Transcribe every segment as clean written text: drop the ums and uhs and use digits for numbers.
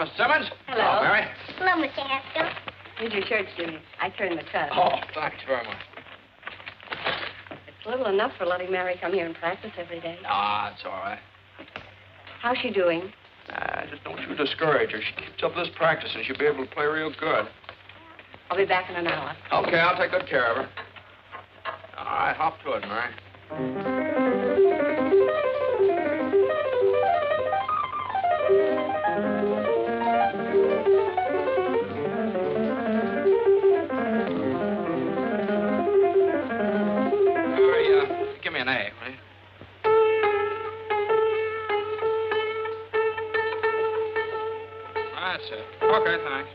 Miss Simmons. Hello. Hello, Mary. Hello, Mr. Haskell. Here's your shirts, Jimmy. I turned the cut. Oh, thanks very much. It's little enough for letting Mary come here and practice every day. Ah, it's all right. How's she doing? Just don't you discourage her. She keeps up this practice and she'll be able to play real good. I'll be back in an hour. Okay, I'll take good care of her. All right, hop to it, Mary. Give me an A, will you? That's it. Okay, thanks.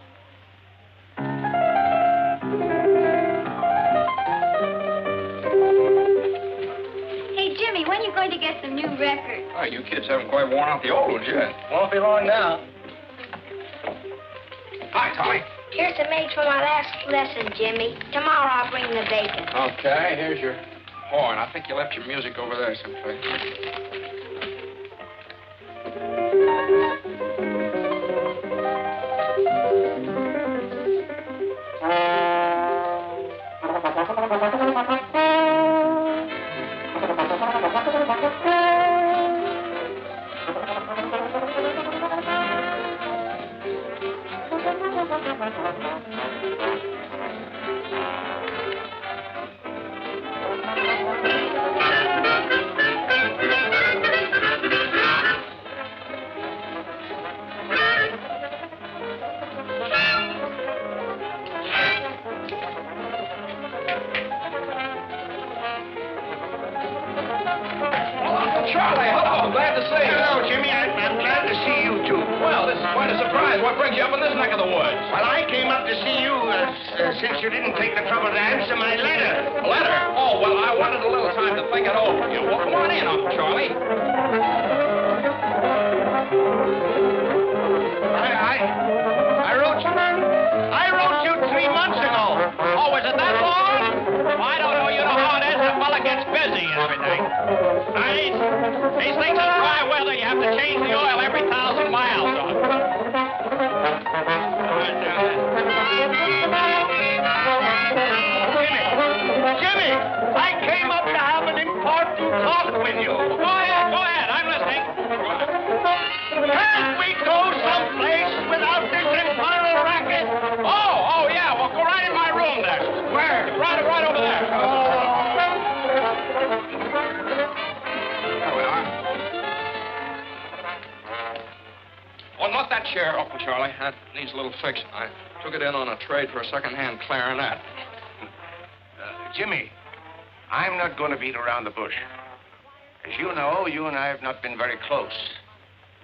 Hey, Jimmy, when are you going to get some new records? Oh, you kids haven't quite worn out the old ones yet. Won't be long now. Hi, Tommy. Here's some eggs for my last lesson, Jimmy. Tomorrow I'll bring the bacon. Okay, here's your horn. I think you left your music over there someplace. Charlie, hello. Glad to see you. Hello, Jimmy. I'm glad to see you, too. Well, this is quite a surprise. What brings you up in this neck of the woods? Well, I came up to see you since you didn't take the trouble to answer my letter. A letter? Oh, well, I wanted a little time to think it over. You well, come on in, Uncle Charlie. I wrote you 3 months ago. Oh, was it that long? Well, I don't know. You know how it is. The fella gets busy and everything. These things in dry weather, you have to change the oil every 1,000 miles. Jimmy, I came up to have an important talk with you. Go ahead. I'm listening. Can't we go someplace without this infernal racket? Oh, yeah. Well, go right in my room there. Where? Right over there. There we are. Oh, not that chair, Uncle Charlie. That needs a little fixing. I took it in on a trade for a second-hand clarinet. Jimmy, I'm not going to beat around the bush. As you know, you and I have not been very close.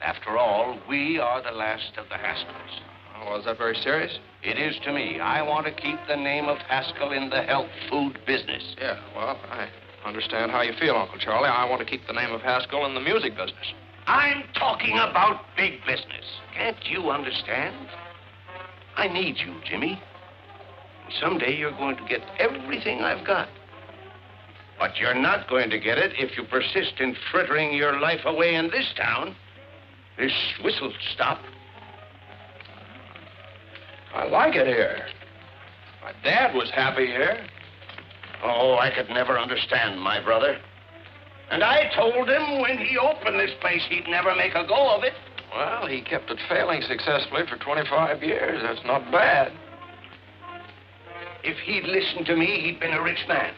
After all, we are the last of the Haskells. Oh, well, is that very serious? It is to me. I want to keep the name of Haskell in the health food business. Yeah, well, I understand how you feel, Uncle Charlie. I want to keep the name of Haskell in the music business. I'm talking about big business. Can't you understand? I need you, Jimmy. Someday you're going to get everything I've got. But you're not going to get it if you persist in frittering your life away in this town. This whistle stop. I like it here. My dad was happy here. Oh, I could never understand my brother. And I told him when he opened this place, he'd never make a go of it. Well, he kept it failing successfully for 25 years. That's not bad. If he'd listened to me, he'd been a rich man.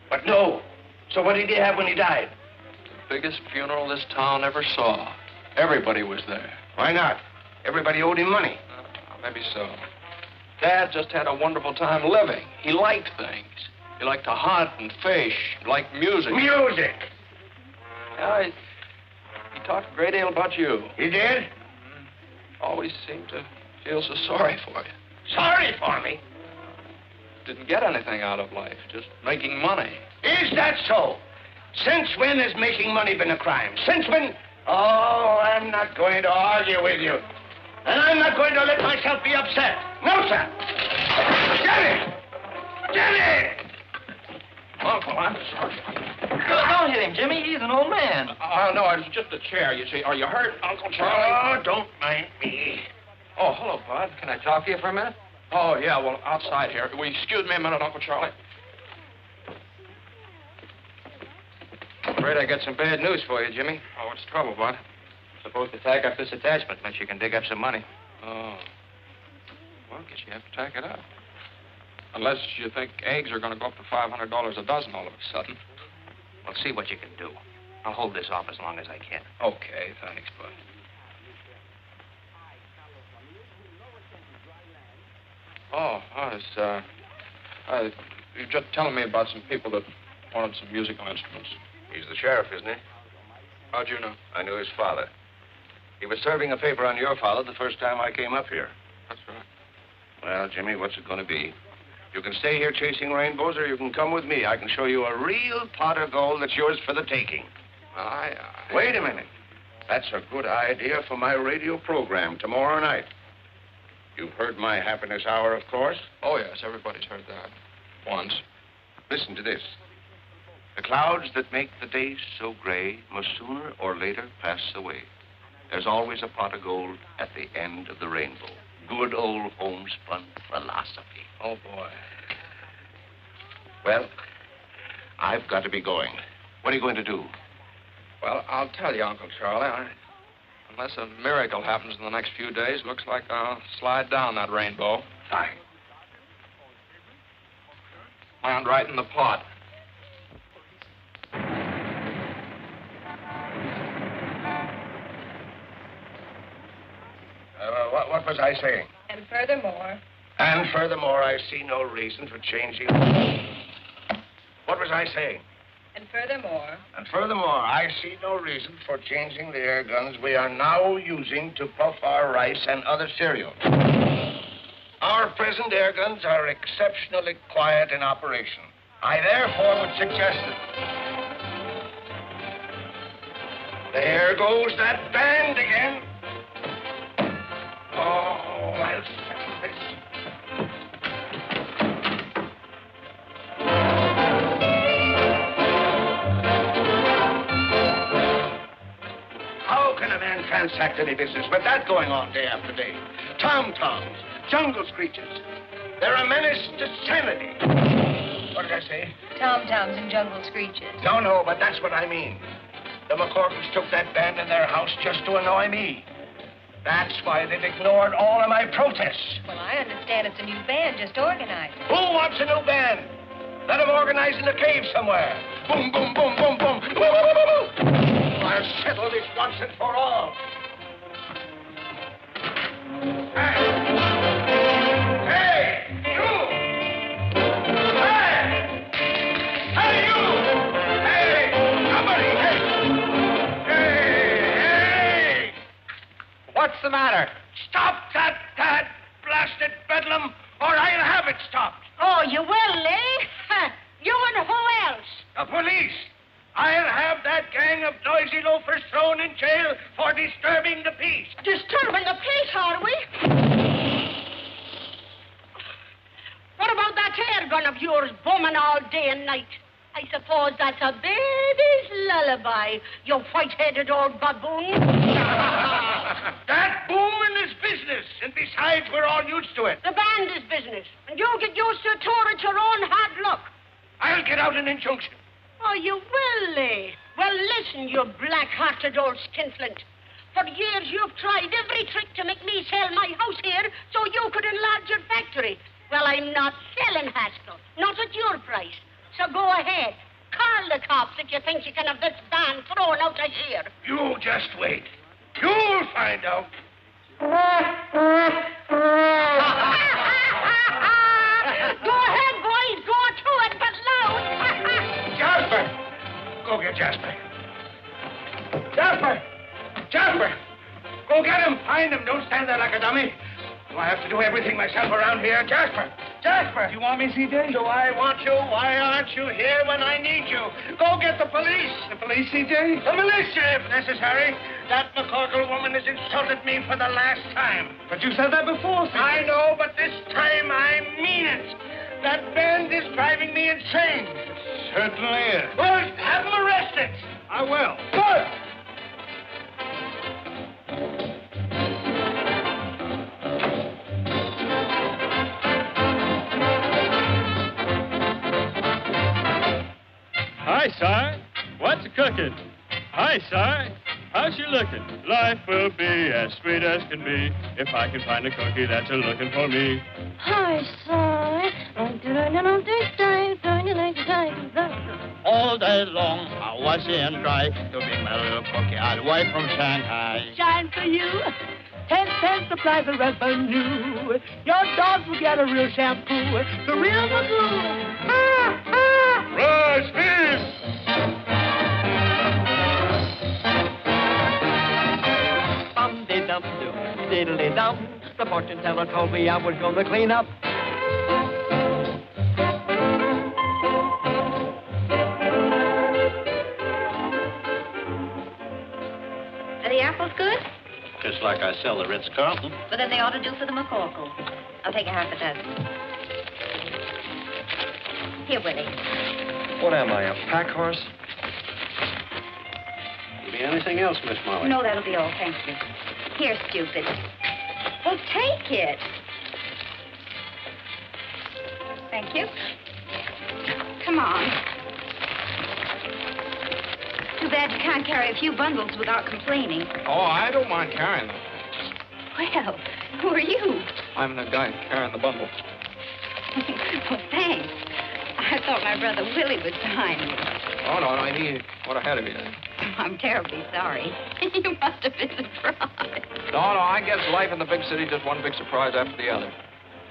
But no. So what did he have when he died? The biggest funeral this town ever saw. Everybody was there. Why not? Everybody owed him money. Maybe so. Dad just had a wonderful time living. He liked things. He liked to hunt and fish. He liked music. Music! Yeah, he talked a great deal about you. He did? Always seemed to feel so sorry for you. Sorry for me? Didn't get anything out of life, just making money. Is that so? Since when has making money been a crime? Since when? Oh, I'm not going to argue with you. And I'm not going to let myself be upset. No, sir. Jenny! Jenny! Uncle, I'm sorry. Don't hit him, Jimmy. He's an old man. No, it was just a chair, you see. Are you hurt, Uncle Charlie? Oh, don't mind me. Oh, hello, Bud. Can I talk to you for a minute? Oh, yeah, well, outside here. Will you excuse me a minute, Uncle Charlie? Afraid I got some bad news for you, Jimmy. Oh, what's the trouble, Bud? Supposed to tack up this attachment unless you can dig up some money. Oh. Well, I guess you have to tack it up. Unless you think eggs are going to go up to $500 a dozen all of a sudden. Well, see what you can do. I'll hold this off as long as I can. Okay, thanks, Bud. Oh, you were just telling me about some people that wanted some musical instruments. He's the sheriff, isn't he? How'd you know? I knew his father. He was serving a paper on your father the first time I came up here. That's right. Well, Jimmy, what's it going to be? You can stay here chasing rainbows, or you can come with me. I can show you a real pot of gold that's yours for the taking. Well, Wait a minute. That's a good idea for my radio program tomorrow night. You've heard my happiness hour, of course. Oh, yes, everybody's heard that. Once. Listen to this. The clouds that make the days so gray must sooner or later pass away. There's always a pot of gold at the end of the rainbow. Good old homespun philosophy. Oh, boy. Well, I've got to be going. What are you going to do? Well, I'll tell you, Uncle Charlie. Unless a miracle happens in the next few days, looks like I'll slide down that rainbow. Fine. Land right in the pot. What was I saying? And furthermore... And furthermore, I see no reason for changing... What was I saying? And furthermore... And furthermore, I see no reason for changing the air guns we are now using to puff our rice and other cereal. Our present air guns are exceptionally quiet in operation. I therefore would suggest that... There goes that band again. Oh, I'll settle this. How can a man transact any business with that going on day after day? Tom-toms, jungle screeches. They're a menace to sanity. What did I say? Tom-toms and jungle screeches. No, but that's what I mean. The McCorkins took that band in their house just to annoy me. That's why they've ignored all of my protests. Well, I understand it's a new band just organized. Who wants a new band? Let them organize in a cave somewhere. Boom, boom, boom, boom, boom. Woo, woo, woo, woo. I'll settle this once and for all. Hey, you! Hey, you! Hey, somebody! Hey! What's the matter? Stop that blasted bedlam, or I'll have it stopped. Oh, you will, eh? You and who else? The police. I'll have that gang of noisy loafers thrown in jail for disturbing the peace. Disturbing the peace, are we? What about that air gun of yours booming all day and night? I suppose that's a baby's lullaby, you white-headed old baboon. That booming is business, and besides, we're all used to it. The band is business, and you get used to a tour at your own hard luck. I'll get out an injunction. Oh, you will, eh? Well, listen, you black-hearted old skinflint. For years, you've tried every trick to make me sell my house here so you could enlarge your factory. Well, I'm not selling Haskell, not at your price. So go ahead. Call the cops if you think you can have this band thrown out of here. You just wait. You'll find out. Go ahead, boys. Go to it, but loud. Jasper! Go get Jasper. Jasper! Jasper! Go get him. Find him. Don't stand there like a dummy. Do I have to do everything myself around here? Jasper! Jasper! Do you want me, C.J.? Do I want you? Why aren't you here when I need you? Go get the police. The police, C.J.? The militia, if necessary. That McCorkle woman has insulted me for the last time. But you said that before, C.J. I know, but this time I mean it. That band is driving me insane. Certainly is. Well, have them arrested. I will. Good. Hi, Si. What's cooking? Hi, Si. How's you looking? Life will be as sweet as can be if I can find a cookie that's a-looking for me. Hi, Si. All day long, I was and dry to bring my little cookie all the way from Shanghai. Shine for you. 10 cents supplies the revenue. Your dogs will get a real shampoo. The real magoo. Rush this! Bum-de-dum-dum, diddly-dum. The fortune teller told me I was gonna clean up. Are the apples good? Just like I sell the Ritz-Carlton. Well, then they ought to do for the McCorkle. I'll take a half a dozen. Here, Willie. What am I, a pack horse? Be anything else, Miss Molly? No, that'll be all. Thank you. Here, stupid. Well, take it. Thank you. Come on. Too bad you can't carry a few bundles without complaining. Oh, I don't mind carrying them. Well, who are you? I'm the guy carrying the bundle. Well, thanks. I thought my brother Willie was behind me. Oh, no, he went ahead of you then. I'm terribly sorry. You must have been surprised. No, I guess life in the big city just one big surprise after the other.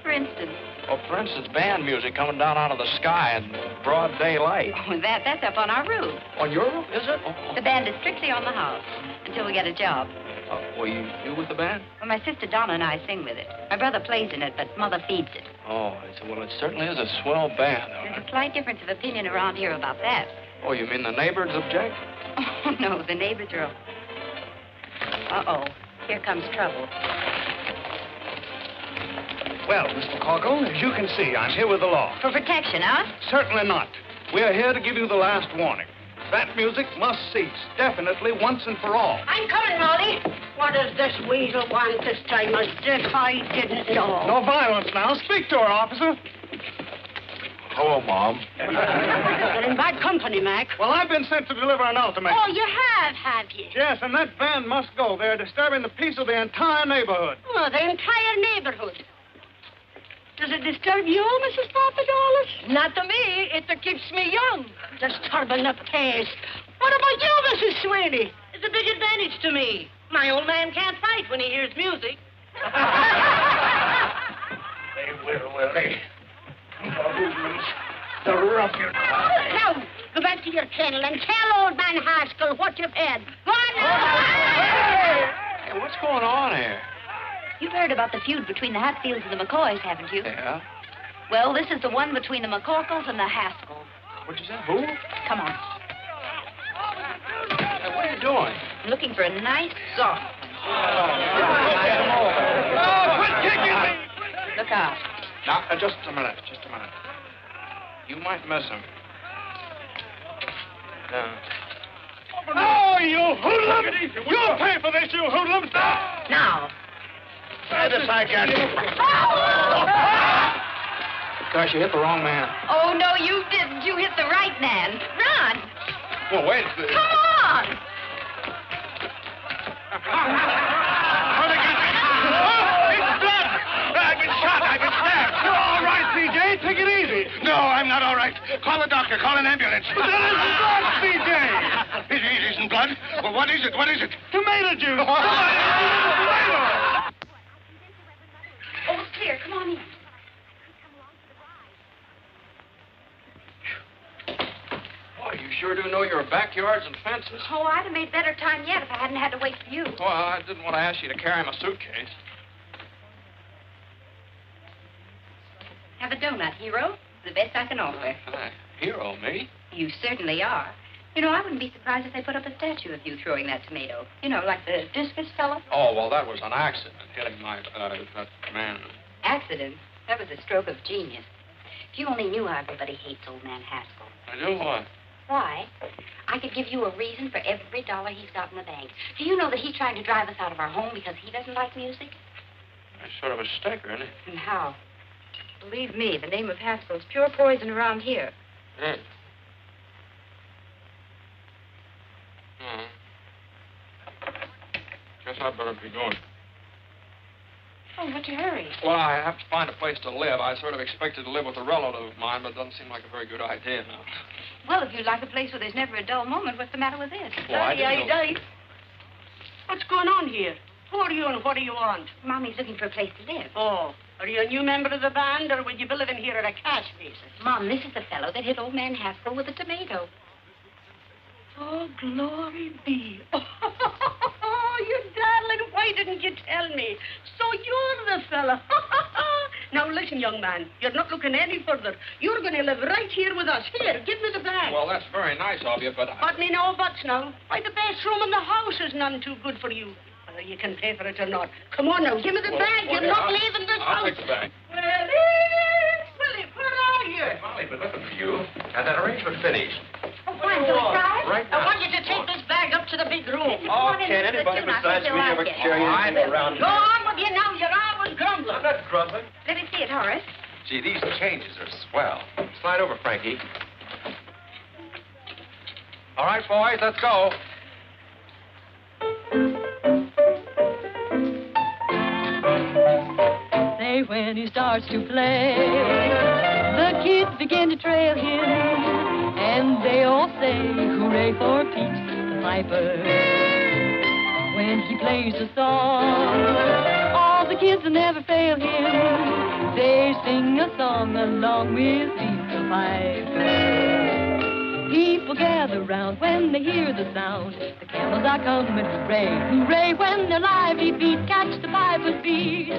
For instance? Oh, for instance, band music coming down out of the sky in broad daylight. Oh, that's up on our roof. On your roof, is it? Oh. The band is strictly on the house until we get a job. Well, you with the band? Well, my sister Donna and I sing with it. My brother plays in it, but Mother feeds it. Oh, I said, well, it certainly is a swell band. There's a slight difference of opinion around here about that. Oh, you mean the neighbors object? Oh, no, the neighbors are... Uh-oh, here comes trouble. Well, Miss McCorkle, as you can see, I'm here with the law. For protection, huh? Certainly not. We are here to give you the last warning. That music must cease, definitely, once and for all. I'm coming, Molly. What does this weasel want this time? As if I didn't know. No violence now. Speak to her, officer. Hello, Mom. You're in bad company, Mac. Well, I've been sent to deliver an ultimatum. Oh, you have you? Yes, and that band must go. They're disturbing the peace of the entire neighborhood. Oh, the entire neighborhood. Does it disturb you, Mrs. Papadolus? Not to me. It keeps me young. Disturbing the peace. What about you, Mrs. Sweeney? It's a big advantage to me. My old man can't fight when he hears music. They will, Willie. The hoodlums. The ruffians. Now, go back to your kennel and tell old man Haskell what you've had. Go on now. Hey, what's going on here? You've heard about the feud between the Hatfields and the McCoys, haven't you? Yeah? Well, this is the one between the McCorkles and the Haskells. What'd you say? Who? Come on. Hey, what are you doing? I'm looking for a nice, soft one. Quit kicking me! Look out. Now, just a minute. You might miss him. Oh, you hoodlums! You'll pay for this, you hoodlums! Now. Try this, I got you. Gosh, you hit the wrong man. Oh, no, you didn't. You hit the right man. Run. Well, wait. Come on. It's blood! I've been shot. I've been stabbed. You're all right, C.J. Take it easy. No, I'm not all right. Call a doctor. Call an ambulance. But that isn't blood, C.J. It isn't blood? Well, what is it? What is it? Tomato juice. Oh, it's clear. Come on in. Boy, you sure do know your backyards and fences. Oh, I'd have made better time yet if I hadn't had to wait for you. Well, I didn't want to ask you to carry my suitcase. Have a donut, hero. The best I can offer. Hero, me? You certainly are. You know, I wouldn't be surprised if they put up a statue of you throwing that tomato. You know, like the discus fellow. Oh, well, that was an accident, hitting my, that man. Accident? That was a stroke of genius. If you only knew how everybody hates old man Haskell. I do what? Why? I could give you a reason for every dollar he's got in the bank. Do you know that he's trying to drive us out of our home because he doesn't like music? That's sort of a sticker, isn't it? And how? Believe me, the name of Haskell's pure poison around here. Hmm. Guess I'd better be going. Oh, what's your hurry? Well, I have to find a place to live. I sort of expected to live with a relative of mine, but it doesn't seem like a very good idea now. Well, if you'd like a place where there's never a dull moment, what's the matter with this? Well, I didn't know. What's going on here? Who are you and what do you want? Mommy's looking for a place to live. Oh, are you a new member of the band, or will you be living here at a cash basis? Mom, this is the fellow that hit old man Haskell with a tomato. Oh, glory be. Oh, you darling, why didn't you tell me? So you're the fella. Now, listen, young man, you're not looking any further. You're going to live right here with us. Here, give me the bag. Well, that's very nice of you, but... But me no buts now. Why, the best room in the house is none too good for you. Whether you can pay for it or not. Come on now, give me the bag. You're not leaving this I'll house. take the bag. Willie, put it out here. Hey, Molly, been looking for you. Got that arrangement finished. Oh, fine, do I try? Right I now. want you to take this bag up to the big room. Oh, can't anybody besides me ever carry anything around? Go on with you now. You're always grumbling. I'm not grumbling. Let me see it, Horace. Gee, these changes are swell. Slide over, Frankie. All right, boys, let's go. Say when he starts to play, the kids begin to trail him, and they all say, hooray for Pete the Piper. When he plays a song, all the kids will never fail him. They sing a song along with Pete the Piper. People gather round when they hear the sound. The camels are coming, hooray, hooray. When their lively feet catch the piper's beat,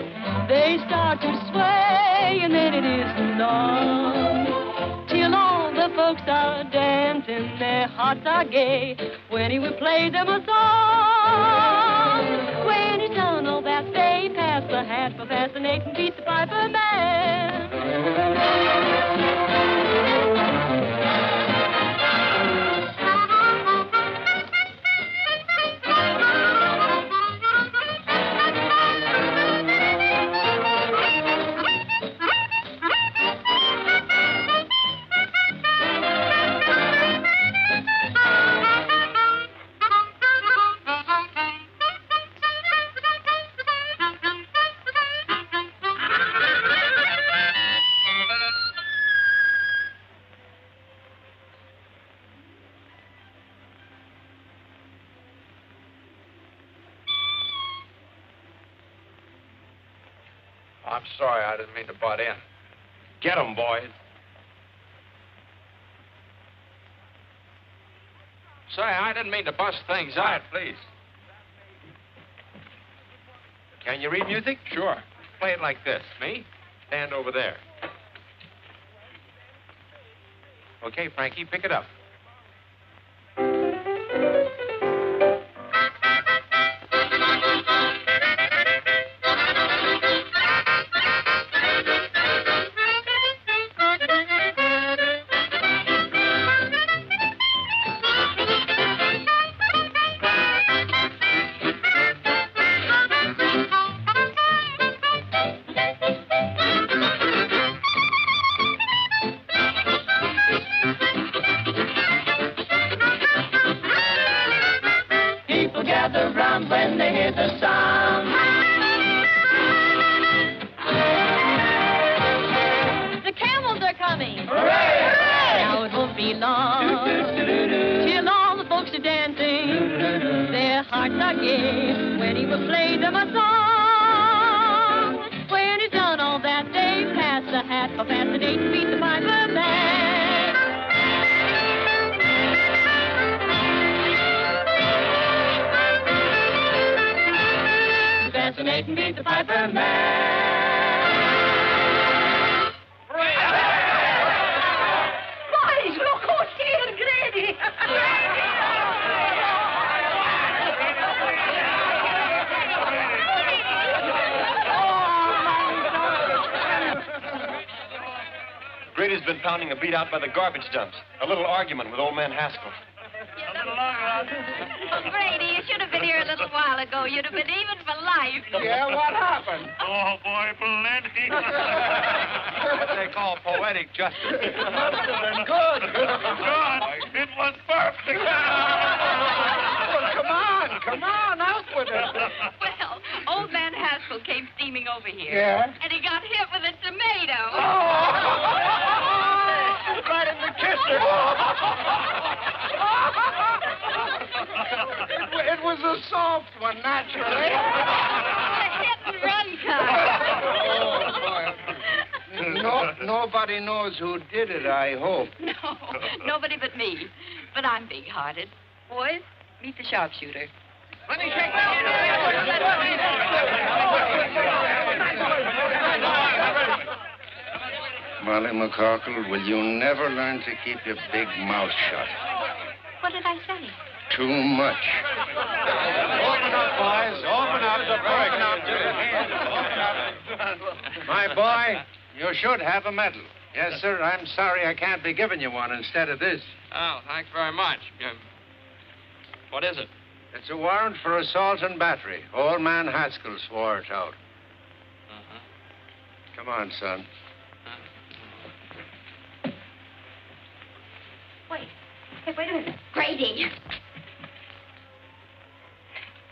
they start to sway, and then it isn't long till all the folks are dancing, their hearts are gay, when he would play them a song. When he's done all that, they pass the hat for fascinating Pete the Piper Man. I'm sorry, I didn't mean to butt in. Get 'em, boys. Say, I didn't mean to bust things up. Quiet, please. Can you read music? Sure. Play it like this. Me? Stand over there. Okay, Frankie, pick it up. again when he would play them a song. When he's done all that, they pass the hat for fascinating beat the piper man. Fascinating beat the piper man. Boys, look who's here, Grady. Grady's been pounding a beat out by the garbage dumps. A little argument with old man Haskell. Oh, Grady, you should have been here a little while ago. You'd have been even for life. Yeah, what happened? Oh, boy, plenty. What they call poetic justice. It must have been good. God, it was perfect. Well, come on, out with it. Well, old man Haskell came steaming over here. Yeah? And he got hit with a tomato. Right in the kisser. It was a soft one, naturally. A hit and run car. Nobody knows who did it, I hope. No, nobody but me. But I'm big-hearted. Boys, meet the sharpshooter. Molly McCorkle, will you never learn to keep your big mouth shut? What did I say? Too much. Open up, boys. Open up. My boy, you should have a medal. Yes, sir. I'm sorry I can't be giving you one instead of this. Oh, thanks very much. What is it? It's a warrant for assault and battery. Old man Haskell swore it out. Uh-huh. Come on, son. Wait. Hey, wait a minute. Grady.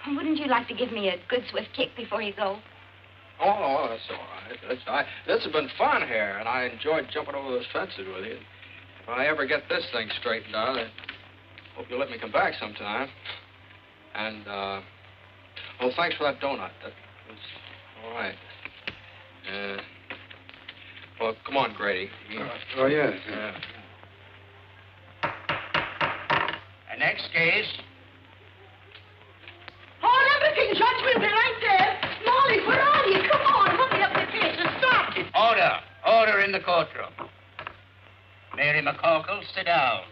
Wouldn't you like to give me a good swift kick before you go? Oh, that's all right. This has been fun here, and I enjoyed jumping over those fences with you. If I ever get this thing straightened out, I hope you'll let me come back sometime. And, well, thanks for that donut. That was all right. Well, come on, Grady. Oh, yes. Yeah. Next case. Hold everything, Judge. We'll be right there. Molly, where are you? Come on, hurry up the case and start it. Order in the courtroom. Mary McCorkle, sit down.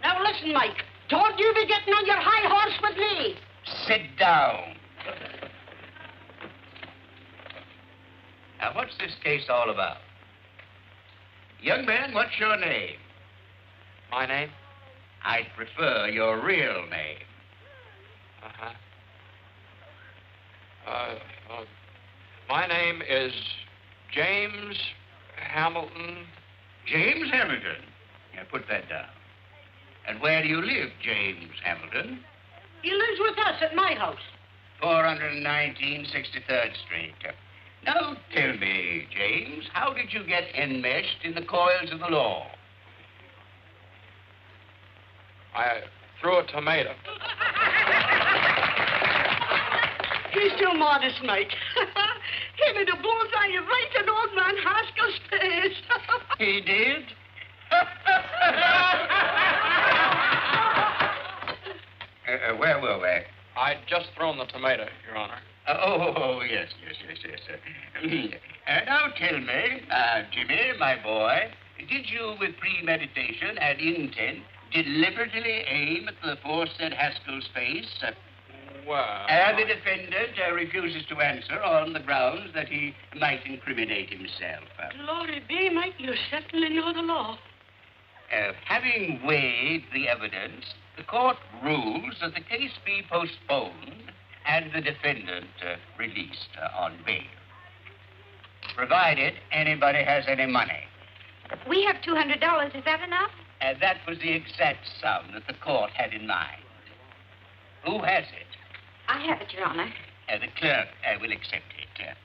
Now listen, Mike. Don't you be getting on your high horse with me. Sit down. Now, what's this case all about? Young man, what's your name? My name? I'd prefer your real name. Uh-huh. My name is James Hamilton. James Hamilton. Yeah, put that down. And where do you live, James Hamilton? He lives with us at my house. 419 63rd Street. Now, tell me, James, how did you get enmeshed in the coils of the law? I threw a tomato. He's too modest, Mike. He made a bullseye right in old man Haskell's face. He did? Where were we? I'd just thrown the tomato, Your Honor. Yes. Now tell me, Jimmy, my boy, did you, with premeditation and intent, deliberately aim at the aforesaid Haskell's face? Well... And the defendant refuses to answer on the grounds that he might incriminate himself. Glory be, Mike, you certainly know the law. Having weighed the evidence, the court rules that the case be postponed and the defendant released on bail. Provided anybody has any money. We have $200. Is that enough? That was the exact sum that the court had in mind. Who has it? I have it, Your Honor. The clerk will accept it.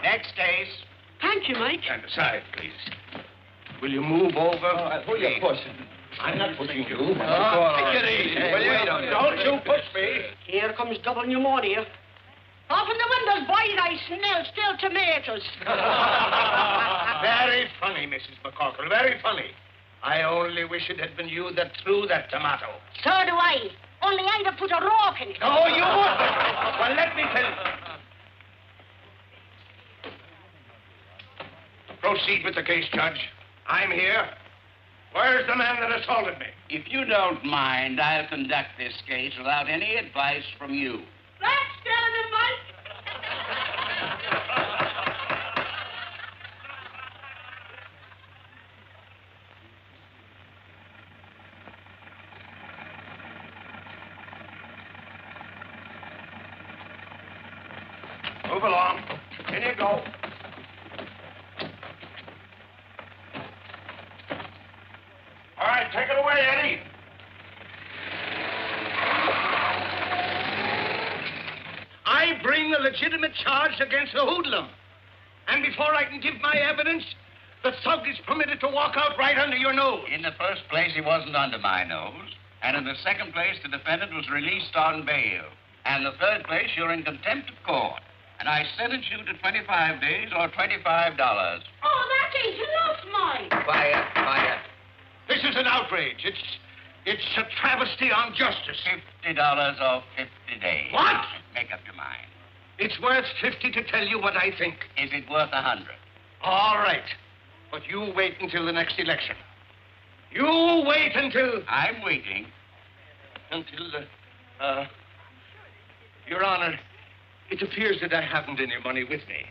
Next case. Thank you, Mike. Stand aside, please. Will you move over? Oh, yeah, of course. I'm not pushing you. Take it easy. Will you? Don't you push me. Here comes double pneumonia. Open the windows, boys. I smell stale tomatoes. Very funny, Mrs. McCorkle. Very funny. I only wish it had been you that threw that tomato. So do I. Only I'd have put a rock in it. Oh, you wouldn't. Well, let me tell you. Proceed with the case, Judge. I'm here. Where's the man that assaulted me? If you don't mind, I'll conduct this case without any advice from you. That's telling him, Mike. Move along. In you go. All right, take it away, Eddie. I bring a legitimate charge against the hoodlum. And before I can give my evidence, the thug is permitted to walk out right under your nose. In the first place, he wasn't under my nose. And in the second place, the defendant was released on bail. And in the third place, you're in contempt of court. And I sentence you to 25 days or $25. Oh, that ain't enough, Mike. Quiet, quiet. This is an outrage. It's a travesty on justice. $50 or 50 days. What? Make up your mind. It's worth 50 to tell you what I think. Is it worth 100? All right. But you wait until the next election. You wait until... I'm waiting. Until, Your Honor, it appears that I haven't any money with me.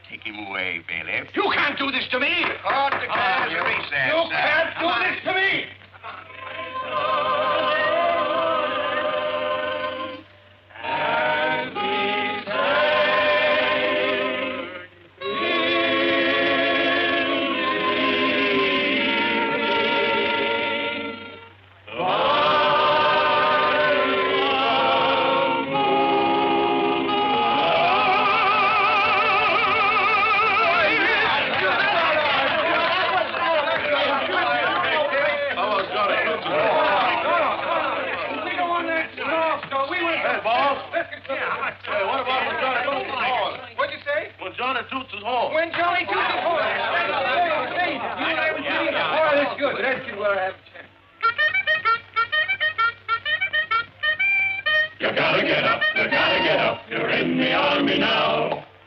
Take him away, bailiff. You can't do this to me! Court declares a recess. You can't do this to me!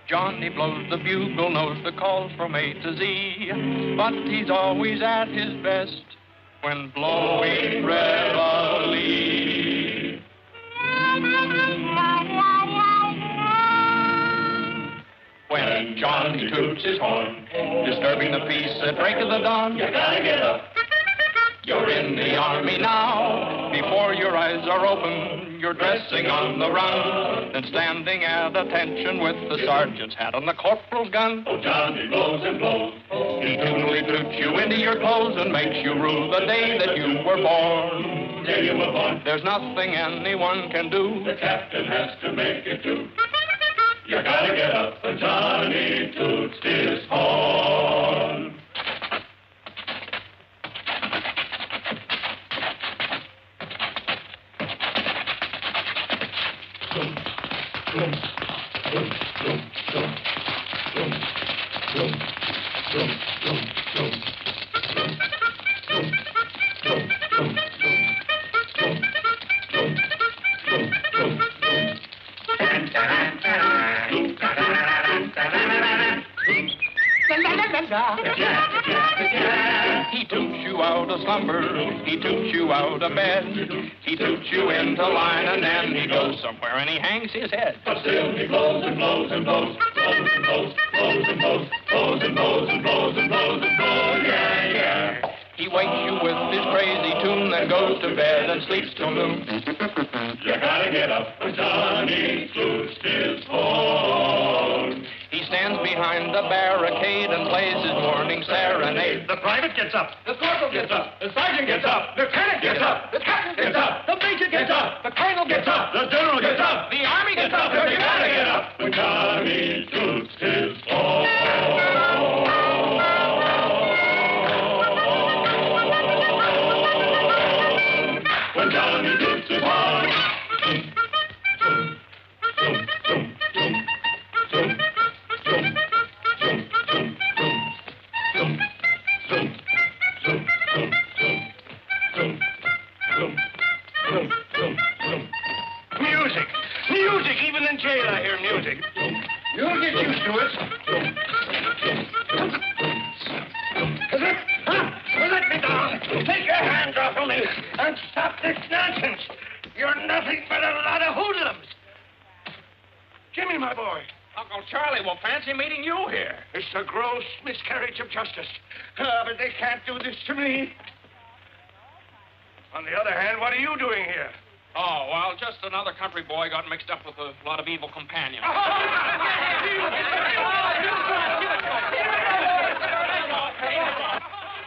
Johnny blows the bugle, knows the calls from A to Z, but he's always at his best when blowing reveille. When Johnny toots his horn, disturbing the peace at break of the dawn, you gotta get up. You're in the army now. Before your eyes are open, you're dressing on the run, then standing at attention with the sergeant's hat on the corporal's gun. Oh, Johnny blows and blows. He tunely toots you into your clothes and makes you rue the day that you were born. Day you were born. There's nothing anyone can do. The captain has to make it too. You gotta get up, and Johnny toots his horn. He toots you out of slumber, he toots you out of bed, he toots you into line, and then he goes somewhere and he hangs his head. But still he blows and blows and blows, blows and blows, blows and blows, blows and blows and blows and blows and blows, yeah, yeah. He wakes you with his crazy tune, then goes to bed and sleeps till noon. You gotta get up when Johnny toots his horn. He stands behind the barricade and plays his morning serenade. The private gets up. The corporal gets up. The sergeant gets up. The lieutenant gets up. The captain gets up. The major gets up. The colonel gets up. The general gets up. The army gets up. You gotta get up when Johnny toots his horn. jail, I hear music. You'll get used to it. Let me down. Take your hands off of me and stop this nonsense. You're nothing but a lot of hoodlums. Jimmy, my boy. Uncle Charlie will fancy meeting you here. It's a gross miscarriage of justice. But they can't do this to me. On the other hand, what are you doing here? Oh, well, just another country boy got mixed up with a lot of evil companions.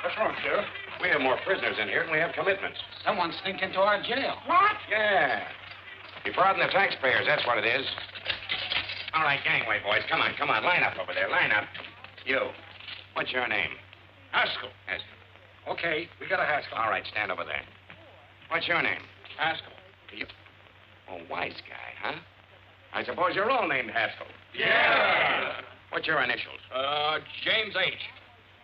What's wrong, Sheriff? We have more prisoners in here and we have commitments. Someone sneaked into our jail. What? Yeah. Defrauding the taxpayers, that's what it is. All right, gangway, boys. Come on. Line up over there. Line up. You. What's your name? Haskell. Haskell. Okay, we got a Haskell. All right, stand over there. What's your name? Haskell. You... Oh, wise guy, huh? I suppose you're all named Haskell. Yeah. What's your initials? James H.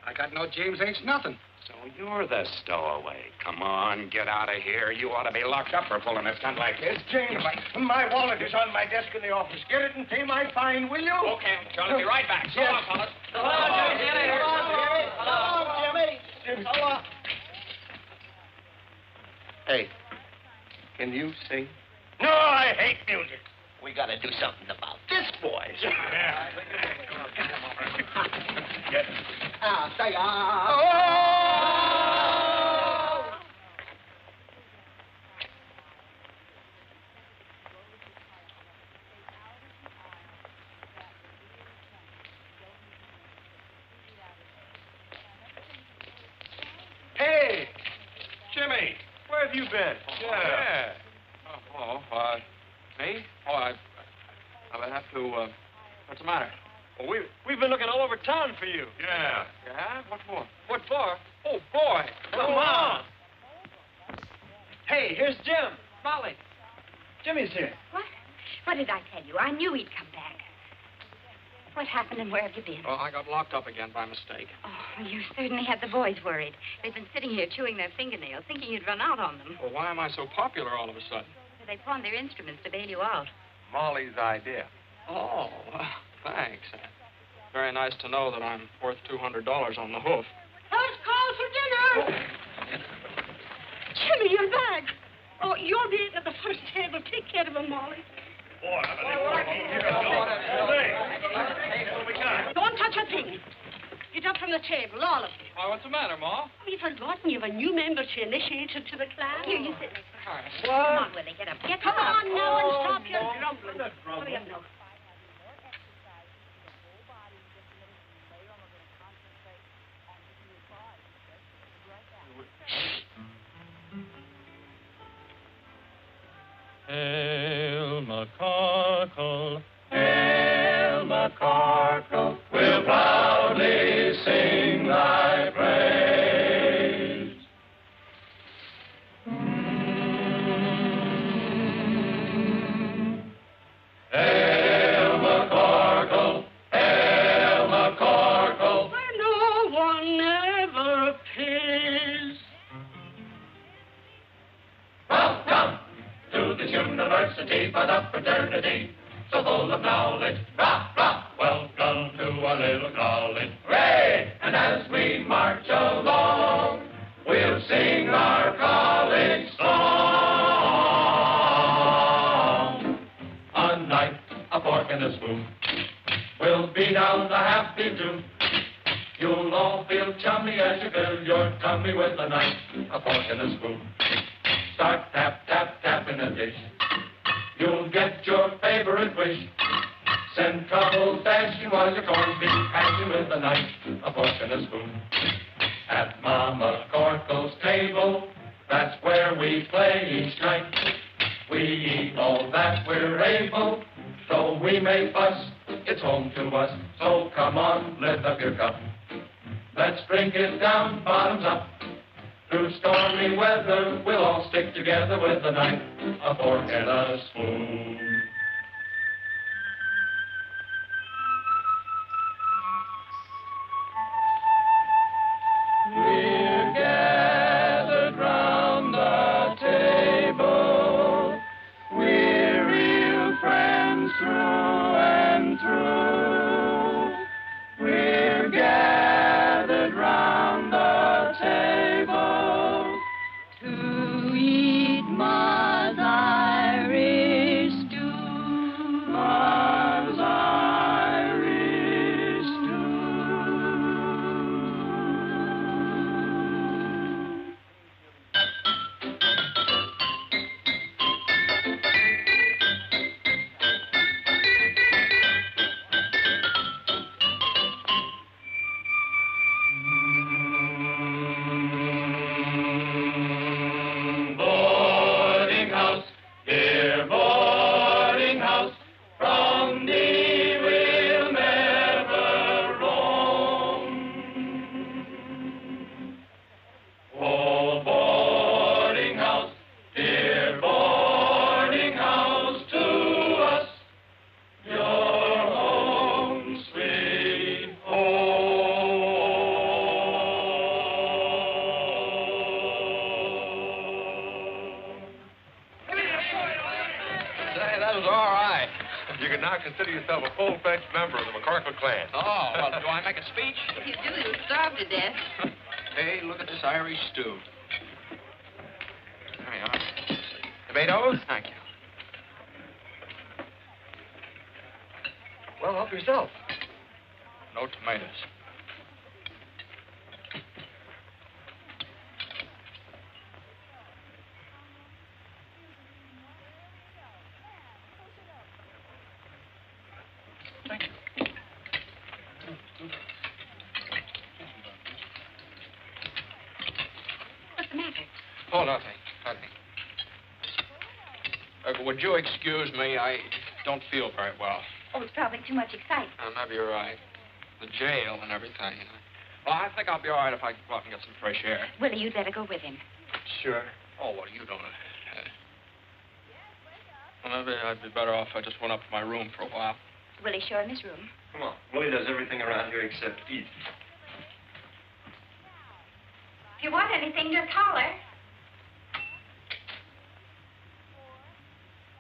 I got no James H. nothing. So you're the stowaway. Come on, get out of here. You ought to be locked up for pulling a stunt like this. James, my wallet is on my desk in the office. Get it and pay my fine, will you? Okay, Uncle Charlie, be right back. So long, fellas. So long, Jimmy. So long. Hey, can you sing? No, I hate music. We got to do something about this, boys. Get Say, Hey, Jimmy, where have you been? Yeah. Me? Oh, I have to, what's the matter? Well, we've been looking all over town for you. Yeah. Yeah? What for? What for? Oh, boy. Come on. Hey, here's Jim. Molly. Jimmy's here. What? What did I tell you? I knew he'd come back. What happened and where have you been? Well, I got locked up again by mistake. Oh, you certainly had the boys worried. They've been sitting here chewing their fingernails, thinking you'd run out on them. Well, why am I so popular all of a sudden? They pawned their instruments to bail you out. Molly's idea. Oh, thanks. Very nice to know that I'm worth $200 on the hoof. First call for dinner. Jimmy, you're back. Oh, you'll be at the first table. Take care of him, Molly. Don't touch a thing. Get up from the table, all of you. Why, what's the matter, Ma? Have you forgotten you've a new member to initiate to the class? Here, you sit. What? Come on, Willie, get up. Come on now and stop your grumbling. Hurry up now. Hail McCarkle, hail McCarkle, we'll proudly sing thy praise. Hail McCarkle, hail McCarkle, where no one ever pays. Welcome to this university for the fraternity, so full of knowledge. Rah, rah, welcome to our little college. Hooray! And as we march along, we'll sing our college song. A knife, a fork, and a spoon. We'll beat out a happy tune. You'll all feel chummy as you fill your tummy with a knife, a fork, and a spoon. Start tap, tap, tap in the dish. You'll get your favorite wish. Send trouble dashing while your corned beef hatching with a knife, a fork, and a spoon. At Mama Corkle's table, that's where we play each night. We eat all that we're able, though we may fuss, it's home to us. So come on, lift up your cup. Let's drink it down, bottoms up. Through stormy weather, we'll all stick together with a knife, a fork, and a spoon. We're gathered round the table. We're real friends through that was all right. You can now consider yourself a full-fledged member of the McCorkle clan. Oh, well, do I make a speech? If you do, you'll starve to death. Hey, look at this Irish stew. There you are. Tomatoes? Thank you. Well, help yourself. No tomatoes. Thank you. What's the matter? Oh, nothing. Would you excuse me? I don't feel very well. Oh, it's probably too much excitement. Maybe you're right. The jail and everything. Well, I think I'll be all right if I go out and get some fresh air. Willie, you'd better go with him. Sure. Oh, what are you doing? Well, maybe I'd be better off if I just went up to my room for a while. Willie, show him his room. Come on. Willie does everything around here except eat. If you want anything, just holler.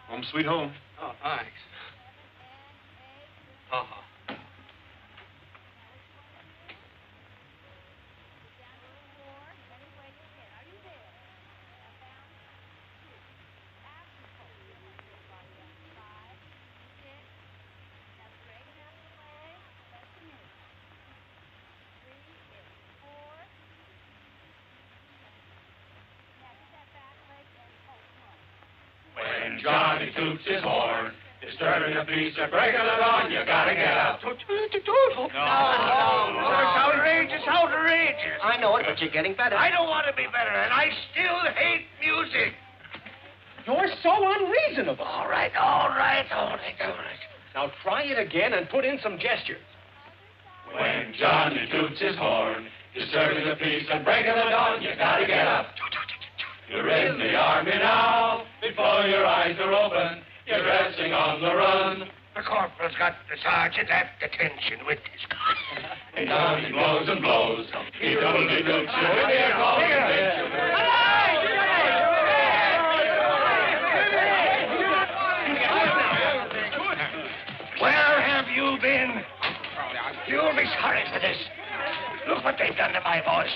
Home sweet home. Oh, thanks. Uh-huh. When Johnny toots his horn, disturbing the peace and breaking the dawn, you gotta get up. No. It's outrageous, outrageous. I know it, but you're getting better. I don't want to be better, and I still hate music. You're so unreasonable. All right. Now try it again and put in some gestures. When Johnny toots his horn, disturbing the peace and breaking the dawn, you gotta get up. You're in the army now, before your eyes are open, you're dressing on the run. The corporal's got the sergeant at detention with his gun. And down he blows and blows, he doubly doots you with your Where have you been? You'll be sorry for this. Look what they've done to my voice.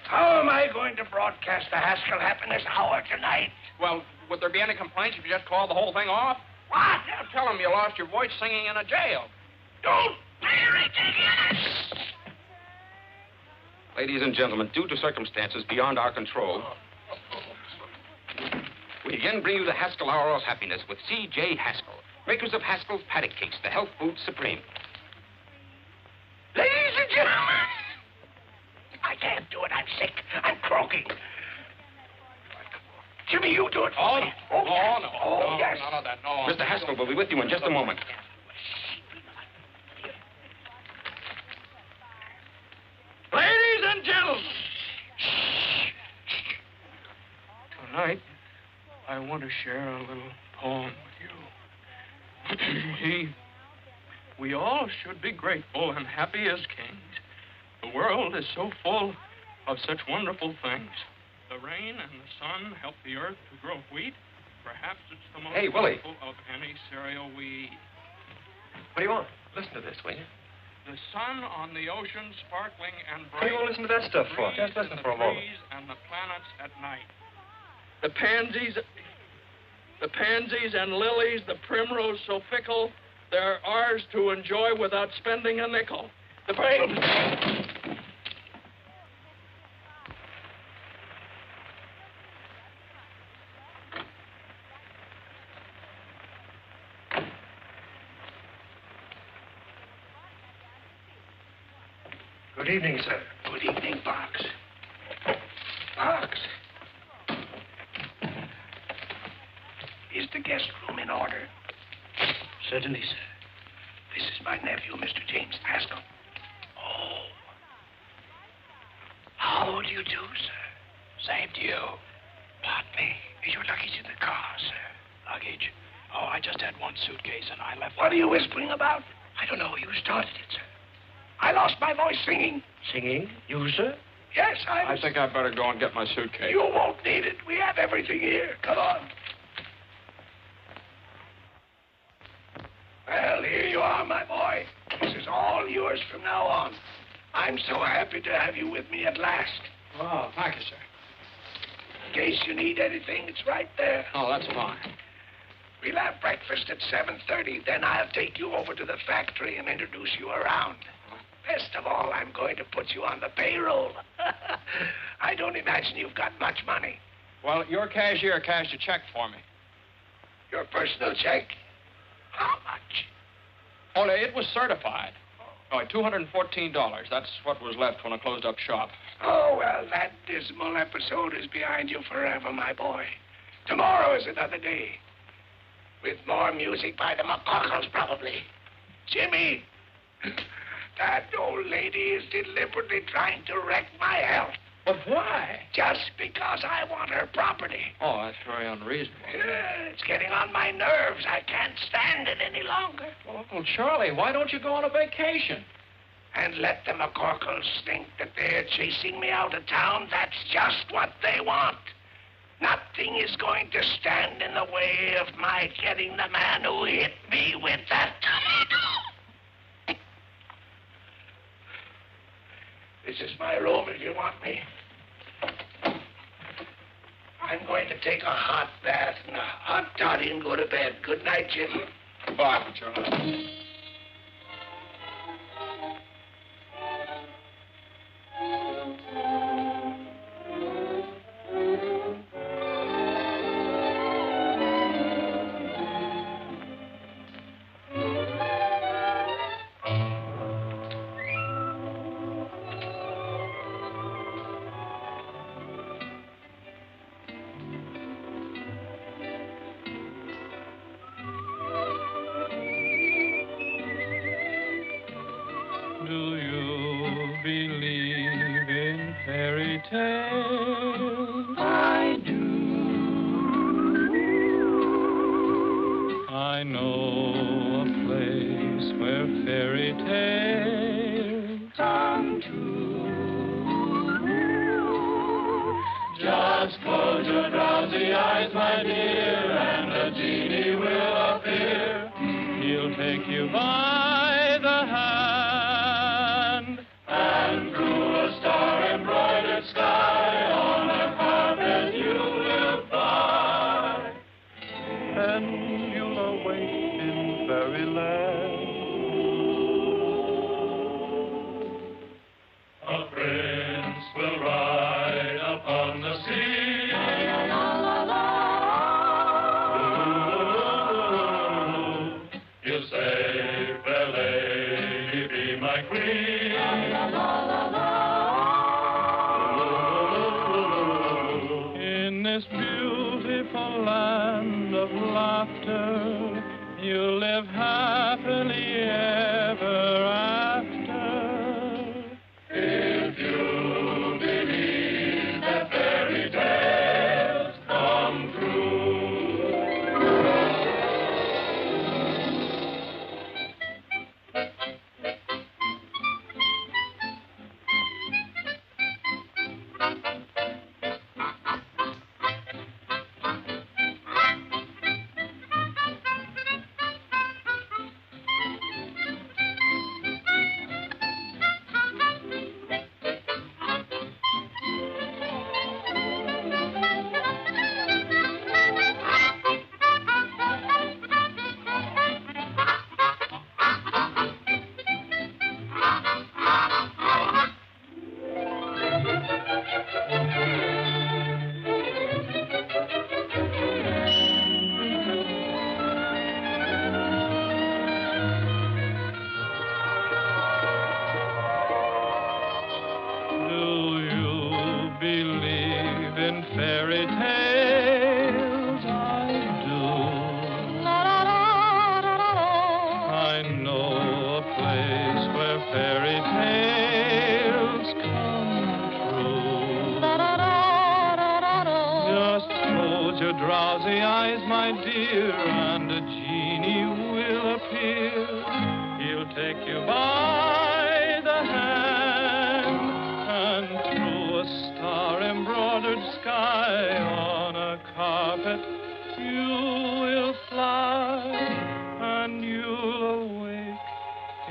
How am I going to broadcast the Haskell Happiness Hour tonight? Well, would there be any complaints if you just called the whole thing off? What? Yeah, tell them you lost your voice singing in a jail. Don't be ridiculous. Ladies and gentlemen, due to circumstances beyond our control, we again bring you the Haskell Hour of Happiness with C.J. Haskell, makers of Haskell's Paddock Cakes, the health food supreme. Ladies and gentlemen, I can't do it. I'm sick. I'm croaking. Jimmy, you do it for me. No. Oh, yes. None of that, no. Mr. Haskell will be with you in just a moment. Ladies and gentlemen. Tonight, I want to share a little poem with you. We all should be grateful and happy as kings. The world is so full of such wonderful things. The rain and the sun help the earth to grow wheat. Perhaps it's the most Hey, Willie. wonderful of any cereal we eat. What do you want? Listen to this, will you? The sun on the ocean sparkling and What do you bright. want to listen to that stuff for? Trees Just listen and for a the moment. trees and the planets at night. The pansies and lilies, the primrose so fickle, they're ours to enjoy without spending a nickel. The Good evening, sir. Good evening, Parks. Parks. Is the guest room in order? Certainly, sir. This is my nephew, Mr. James Haskell. Oh. How do you do, sir? Same to you. Pardon me. Is your luggage in the car, sir? Luggage? Oh, I just had one suitcase and I left. What are you whispering about? I don't know. You started it, sir. I lost my voice singing. Singing? You, sir? Yes, I think I'd better go and get my suitcase. You won't need it. We have everything here. Come on. yours from now on. I'm so happy to have you with me at last. Oh, thank you, sir. In case you need anything, it's right there. Oh, that's fine. We'll have breakfast at 7:30. Then I'll take you over to the factory and introduce you around. Best of all, I'm going to put you on the payroll. I don't imagine you've got much money. Well, your cashier cashed a check for me. Your personal check? How much? Only it was certified. Oh, $214. That's what was left when I closed up shop. Oh, well, that dismal episode is behind you forever, my boy. Tomorrow is another day. With more music by the McCockles, probably. Jimmy, that old lady is deliberately trying to wreck my health. But why? Just because I want her property. Oh, that's very unreasonable. Yeah, it's getting on my nerves. I can't stand it any longer. Well, Uncle Charlie, why don't you go on a vacation? And let the McCorkles think that they're chasing me out of town. That's just what they want. Nothing is going to stand in the way of my getting the man who hit me with that tomato. This is my room if you want me. I'm going to take a hot bath and a hot toddy and go to bed. Good night, Jim. Bye, Uncle Charlie.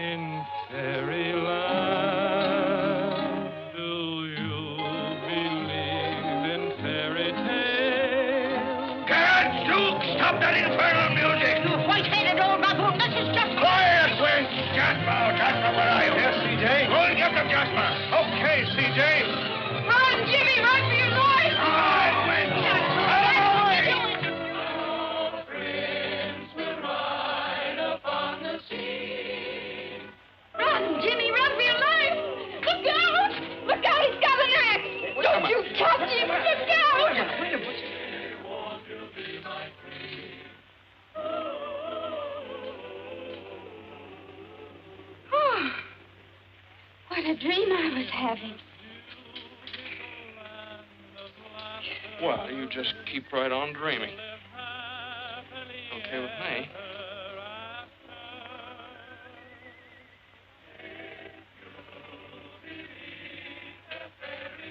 in fairyland. Stop that infernal music! You white-headed old baboon, this is just... Quiet, Wink! Jasper, Jasper, where are you? Yes, C.J.? Go and get them, Jasper. Okay, C.J. Run, Jimmy, run for your life! Run, Wink! Run, Jimmy, run for your life! Look out! Look out, he's got an axe! Don't you touch him! Look out! Oh, what a dream I was having. Well, you just keep right on dreaming. Okay with me.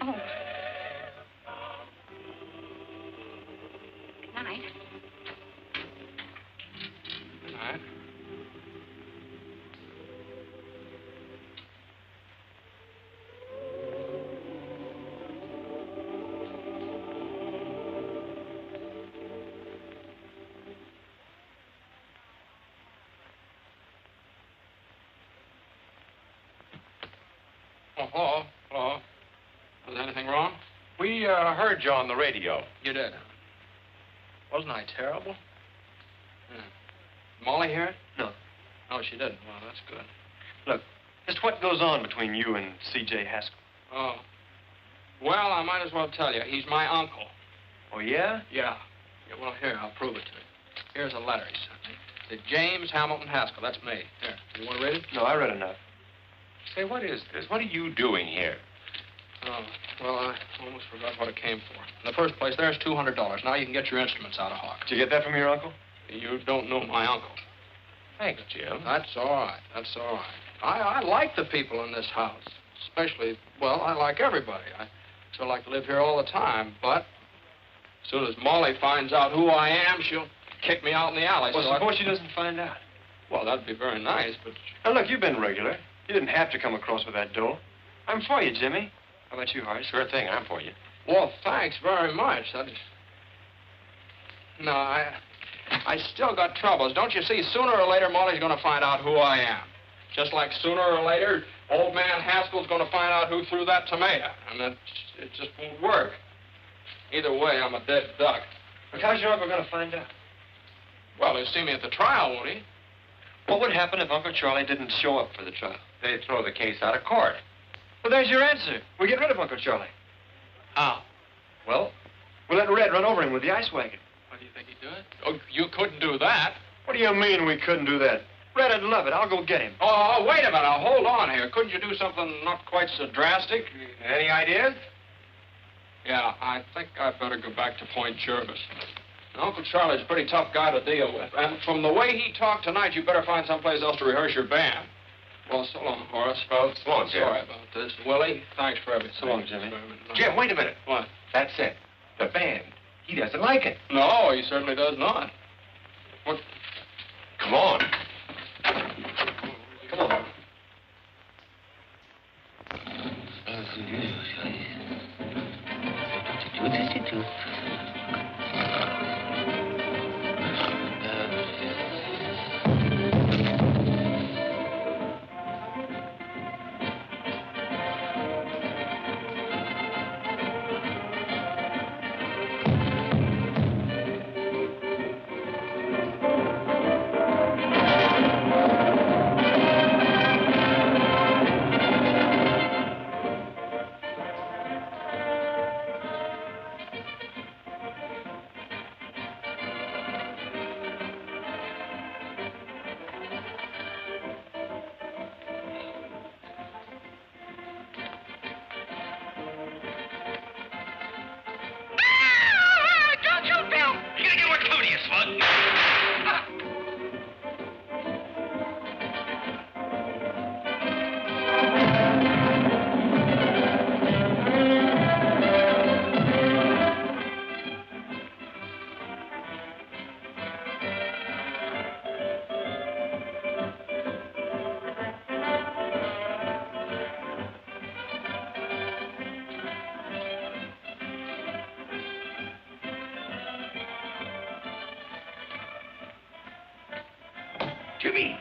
Oh. Good night. Good night. Oh, hello. Hello. Was anything wrong? We heard you on the radio. You did. Wasn't I terrible? Yeah. Molly hear it? No. Oh, she didn't. Well, that's good. Look, just what goes on between you and C.J. Haskell? Oh. Well, I might as well tell you. He's my uncle. Oh, yeah? Yeah. Well, here, I'll prove it to you. Here's a letter he sent me. It's James Hamilton Haskell. That's me. Here. You want to read it? No, I read enough. Say, what is this? What are you doing here? Oh, well, I almost forgot what it came for. In the first place, there's $200. Now you can get your instruments out of Hawk. Did you get that from your uncle? You don't know my uncle. Thanks, Jim. That's all right. That's all right. I like the people in this house. Especially, well, I like everybody. I still like to live here all the time. But as soon as Molly finds out who I am, she'll kick me out in the alley. Well, so suppose she doesn't find out. Well, that'd be very nice, but... Now, look, you've been regular. You didn't have to come across with that dough. I'm for you, Jimmy. How about you, Horace? Sure thing, I'm for you. Well, thanks very much. No, I still got troubles. Don't you see, sooner or later, Molly's going to find out who I am. Just like sooner or later, old man Haskell's going to find out who threw that tomato. And it just won't work. Either way, I'm a dead duck. But how's your uncle going to find out? Well, he'll see me at the trial, won't he? What would happen if Uncle Charlie didn't show up for the trial? They'd throw the case out of court. Well, there's your answer. We get rid of Uncle Charlie. How? Well, we'll let Red run over him with the ice wagon. What do you think he'd do it? Oh, you couldn't do that. What do you mean we couldn't do that? Red would love it. I'll go get him. Oh, wait a minute. Now, hold on here. Couldn't you do something not quite so drastic? Any ideas? Yeah, I think I'd better go back to Point Jervis. Uncle Charlie's a pretty tough guy to deal with. And from the way he talked tonight, you better find someplace else to rehearse your band. Well, so long, Horace. Well, so long, Jim. Sorry about this. Willie, thanks for everything. So long, Jimmy. Jim, wait a minute. What? That's it. The band. He doesn't like it. No, he certainly does not. What? Come on. Come on. Jimmy!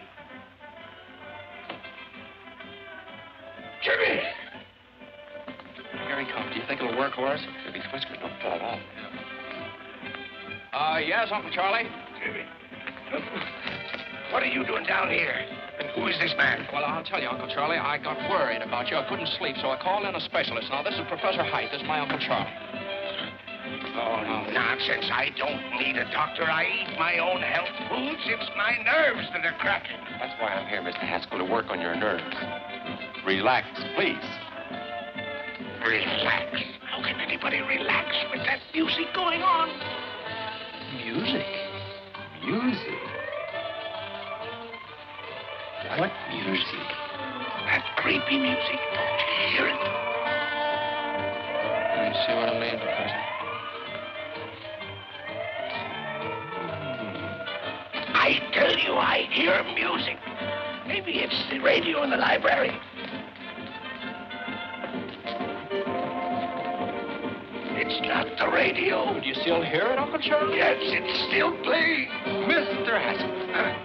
Jimmy! Here he comes. Do you think it'll work, Horace? If his whiskers don't fall off. Yes, Uncle Charlie? Jimmy. What are you doing down here? And who is this man? Well, I'll tell you, Uncle Charlie, I got worried about you. I couldn't sleep, so I called in a specialist. Now, this is Professor Heidt. This is my Uncle Charlie. Oh, nonsense. I don't need a doctor. I eat my own health foods. It's my nerves that are cracking. That's why I'm here, Mr. Haskell, to work on your nerves. Relax, please. Relax? How can anybody relax with that music going on? Music? Music? What music? That creepy music. Don't you hear it? Let me see what I mean, Professor. I tell you, I hear music. Maybe it's the radio in the library. It's not the radio. Do you still hear it, Uncle Charlie? Yes, it's still playing. Mr. Haskell,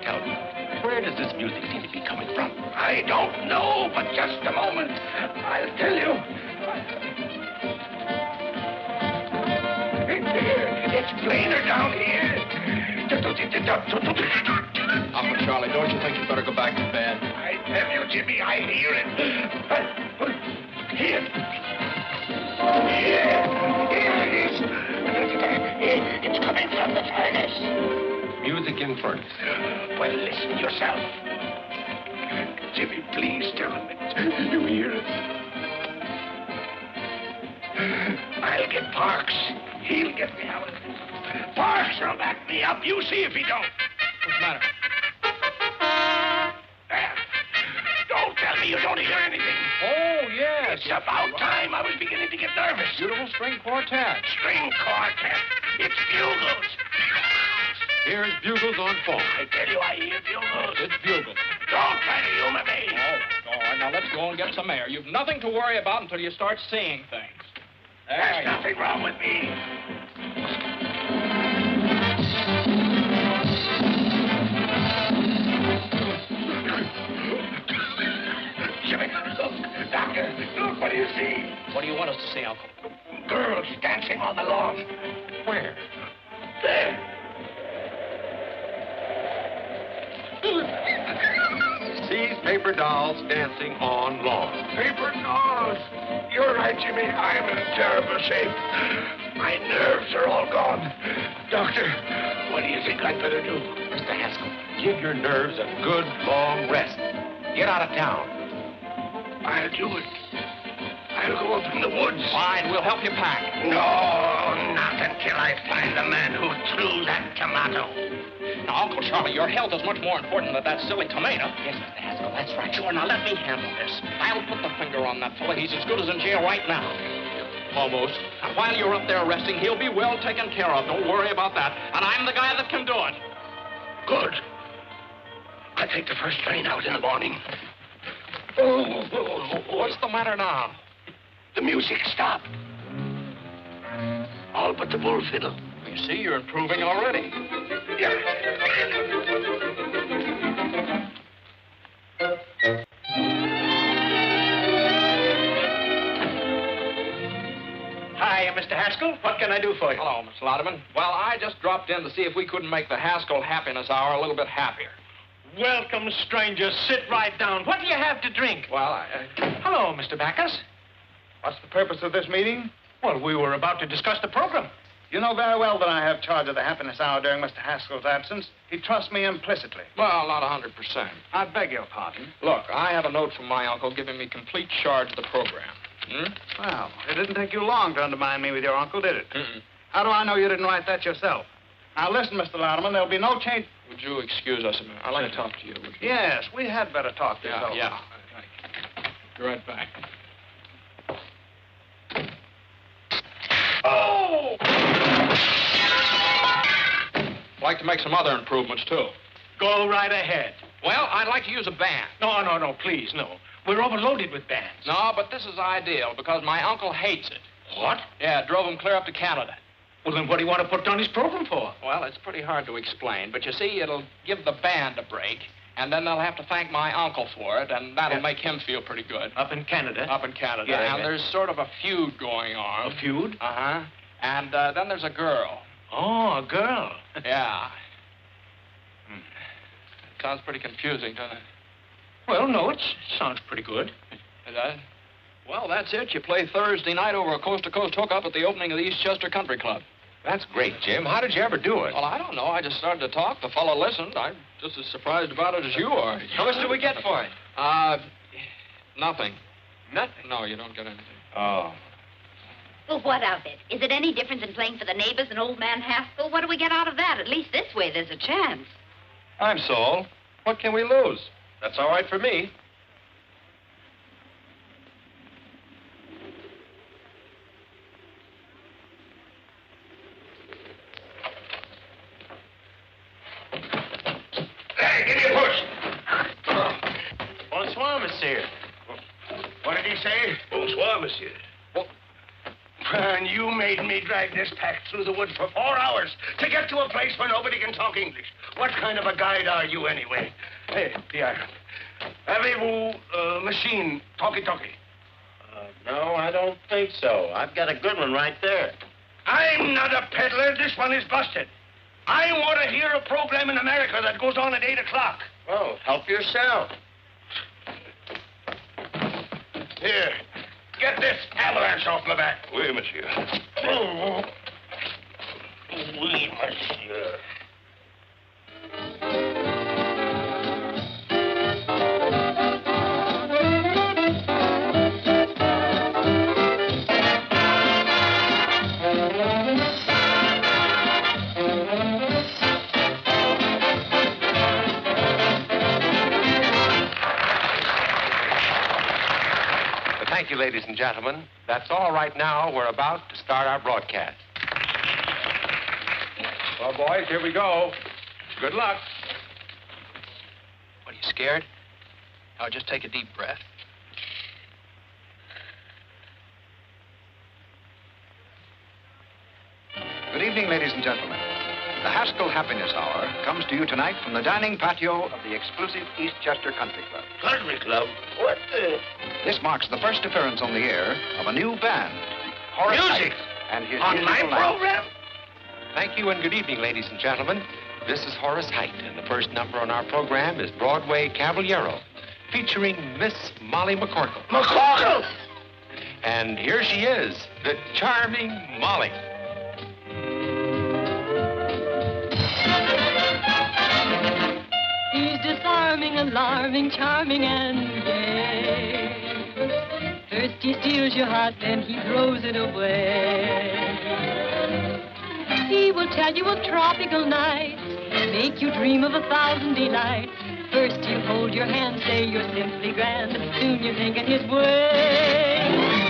tell me, where does this music seem to be coming from? I don't know, but just a moment. I'll tell you. It's plainer down here. Uncle Charlie, don't you think you better go back to bed? I tell you, Jimmy, I hear it. Here. Here it is. It's coming from the furnace. Music in furnace. Well, listen yourself. Jimmy, please tell him it. You hear it? I'll get Parks. He'll get me out of this. Parks will back me up. You see if he don't. What's the matter? Don't tell me you don't hear anything. Oh, yes. It's about time. I was beginning to get nervous. Beautiful string quartet. String quartet. It's bugles. Here's bugles on phone. I tell you, I hear bugles. It's bugles. Don't try to humor me. All right, now let's go and get some air. You've nothing to worry about until you start seeing things. There's nothing wrong with me. Jimmy, look. Doctor, look. What do you see? What do you want us to see, Uncle? Girls dancing on the lawn. Where? There. Sees paper dolls dancing on lawn. Paper dolls. You're right, Jimmy. I'm in terrible shape. My nerves are all gone. Doctor, what do you think I'd better do? Mr. Haskell, give your nerves a good long rest. Get out of town. I'll do it. I'll go up in the woods. Fine, we'll help you pack. No, not until I find the man who threw that tomato. Now, Uncle Charlie, your health is much more important than that silly tomato. Yes, Mr. Haskell, that's right. Sure, now let me handle this. I'll put the finger on that fella. He's as good as in jail right now. Almost. And while you're up there resting, he'll be well taken care of. Don't worry about that. And I'm the guy that can do it. Good. I'll take the first train out in the morning. What's the matter now? The music stopped. All but the bull fiddle. You see, you're improving already. Yeah. Hi, Mr. Haskell. What can I do for you? Hello, Miss Lauderman. Well, I just dropped in to see if we couldn't make the Haskell Happiness Hour a little bit happier. Welcome, stranger. Sit right down. What do you have to drink? Well, Hello, Mr. Backus. What's the purpose of this meeting? Well, we were about to discuss the program. You know very well that I have charge of the happiness hour during Mr. Haskell's absence. He trusts me implicitly. Well, not 100%. I beg your pardon. Look, I have a note from my uncle giving me complete charge of the program. Well, it didn't take you long to undermine me with your uncle, did it? Mm-mm. How do I know you didn't write that yourself? Now, listen, Mr. Louderman, there'll be no change. Would you excuse us a minute? I'd like to talk to you. Yes, we had better talk this over. Yeah. Be right back. Oh! I'd like to make some other improvements, too. Go right ahead. Well, I'd like to use a band. No, please, no. We're overloaded with bands. No, but this is ideal because my uncle hates it. What? Yeah, it drove him clear up to Canada. Well, then what do you want to put on his program for? Well, it's pretty hard to explain, but you see, it'll give the band a break, And then they'll have to thank my uncle for it, and that'll make him feel pretty good. Up in Canada? Up in Canada. Yeah, and there's sort of a feud going on. A feud? Uh-huh. And then there's a girl. Oh, a girl. Yeah. Sounds pretty confusing, doesn't it? Well, no, it sounds pretty good. It does? Well, that's it. You play Thursday night over a coast-to-coast hookup at the opening of the Eastchester Country Club. That's great, Jim. How did you ever do it? Well, I don't know. I just started to talk. The fellow listened. I'm just as surprised about it as you are. How much do we get for it? Nothing. Nothing? No, you don't get anything. Oh. Well, what of it? Is it any different than playing for the neighbors and old man Haskell? What do we get out of that? At least this way there's a chance. I'm Saul. What can we lose? That's all right for me. Hey, give me a push. Bonsoir, monsieur. What did he say? Bonsoir, monsieur. And you made me drag this pack through the woods for 4 hours to get to a place where nobody can talk English. What kind of a guide are you, anyway? Hey, Pierre, avez-vous machine talkie-talkie? No, I don't think so. I've got a good one right there. I'm not a peddler. This one is busted. I want to hear a program in America that goes on at 8 o'clock. Oh, help yourself. Here, get this avalanche off my back. Oui, monsieur. Oh. Oui, monsieur. Thank you, ladies and gentlemen. That's all right now. We're about to start our broadcast. Well, boys, here we go. Good luck. What, are you scared? Now, just take a deep breath. Good evening, ladies and gentlemen. The Haskell Happiness Hour comes to you tonight from the dining patio of the exclusive Eastchester Country Club. Country Club? What the... This marks the first appearance on the air of a new band, Horace Music? Heidt and his On my musical line. program? Thank you and good evening, ladies and gentlemen. This is Horace Heidt, and the first number on our program is Broadway Caballero, featuring Miss Molly McCorkle. McCorkle? And here she is, the charming Molly. He's disarming, alarming, charming, and gay. First he steals your heart, then he throws it away. He will tell you of tropical nights, make you dream of 1,000 delights. First he'll hold your hand, say you're simply grand. Soon you're thinking his way.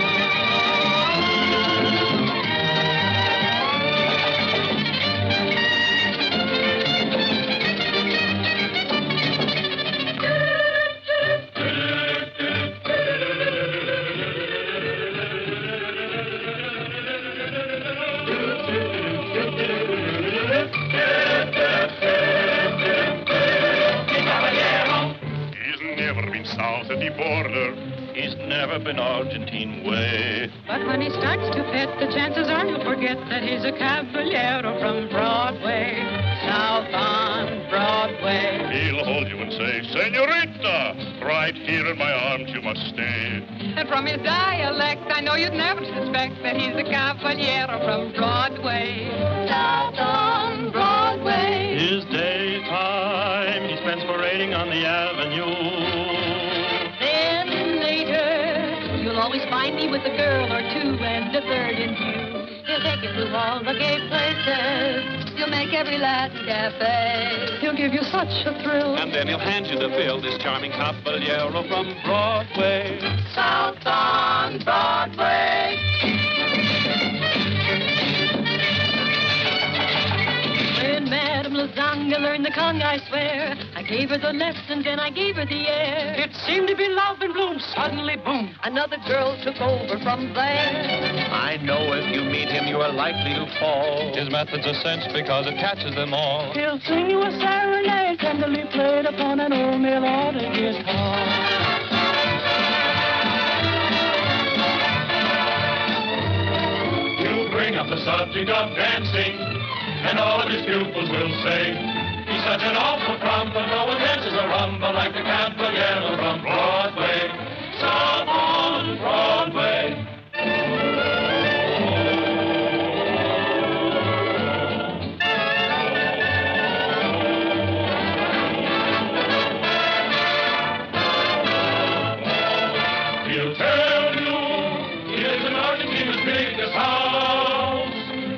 South of the border, he's never been Argentine way. But when he starts to pet, the chances are you'll forget that he's a caballero from Broadway, south on Broadway. He'll hold you and say, Senorita, right here in my arms you must stay. And from his dialect, I know you'd never suspect that he's a caballero from Broadway, south on Broadway. His daytime he spends parading on the avenue. You'll always find me with a girl or two and a third in view. He'll take you through all the gay places. You'll make every Latin cafe. He'll give you such a thrill. And then he'll hand you the bill, this charming caballero from Broadway. South on Broadway. When Madame was young to learn the conga, I swear. I gave her the lessons and I gave her the air. It seemed to be love and bloom. Suddenly, boom, Another girl took over from there. I know if you meet him, you are likely to fall. His method's a cinch because it catches them all. he'll sing you a serenade tenderly played upon an old melodic guitar. You bring up the subject of dancing, and all of his pupils will say, he's such an awful frump, but no one dances a rumba like the Caballero from Broadway. Some on Broadway. He'll tell you he lives in Argentina's biggest house,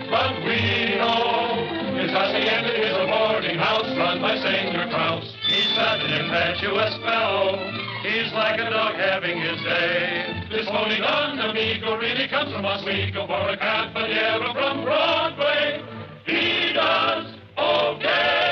but we know his hacienda is a boarding house run by Senor Kraus. He's such an impetuous fellow, he's like a dog having his day. This phony Don Amigo really comes from Oswego for a Caballero from Broadway. He does okay.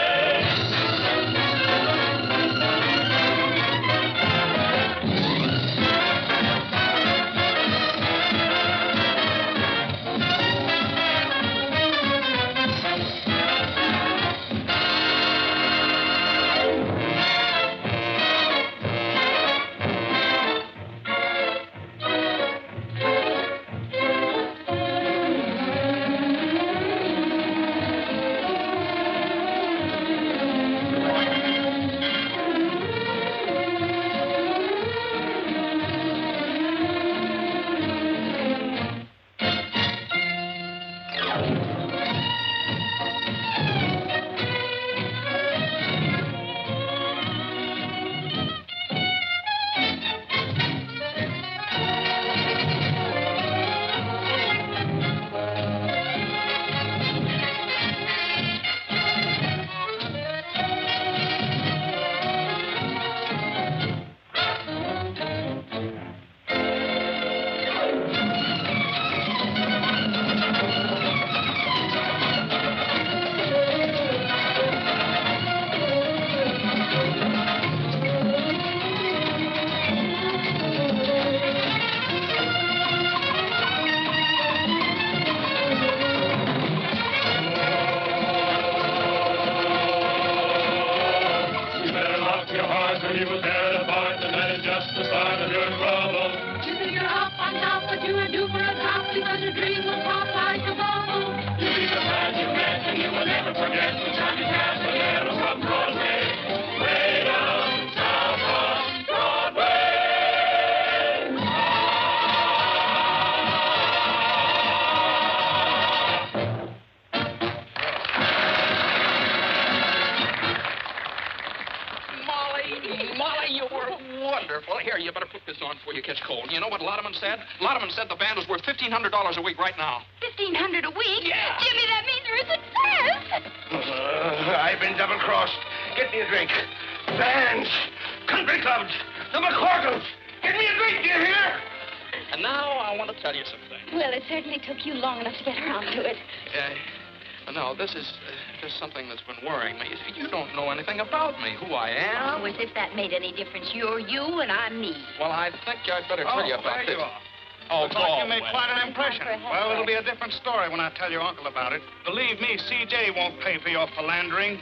Said the band was worth $1,500 a week right now. $1,500 a week? Yeah. Jimmy, that means you're a success. I've been double-crossed. Get me a drink. Bands, country clubs, the McCorkles. Get me a drink, do you hear? And now I want to tell you something. Well, it certainly took you long enough to get around to it. No, this is just something that's been worrying me. You don't know anything about me, who I am. Oh, as if that made any difference. You're you and I'm me. Well, I think I'd better tell you about this. Oh, looks like you made quite an impression. Well, it'll be a different story when I tell your uncle about it. Believe me, C.J. won't pay for your philandering.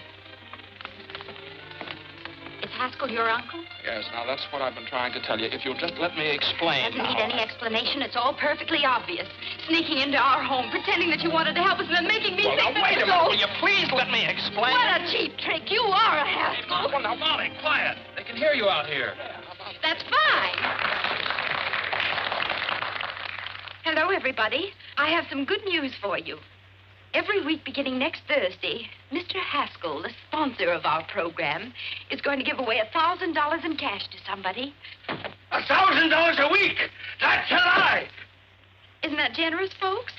Is Haskell your uncle? Yes, now that's what I've been trying to tell you. If you'll just let me explain. Doesn't need any explanation. It's all perfectly obvious. Sneaking into our home, pretending that you wanted to help us, and then making me think now, that wait a so... minute. Will you please let me explain? What a cheap trick. You are a Haskell. Well, now, Molly, quiet. They can hear you out here. That's fine. Hello, everybody. I have some good news for you. Every week beginning next Thursday, Mr. Haskell, the sponsor of our program, is going to give away $1,000 in cash to somebody. $1,000 a week? That's a lie! Isn't that generous, folks?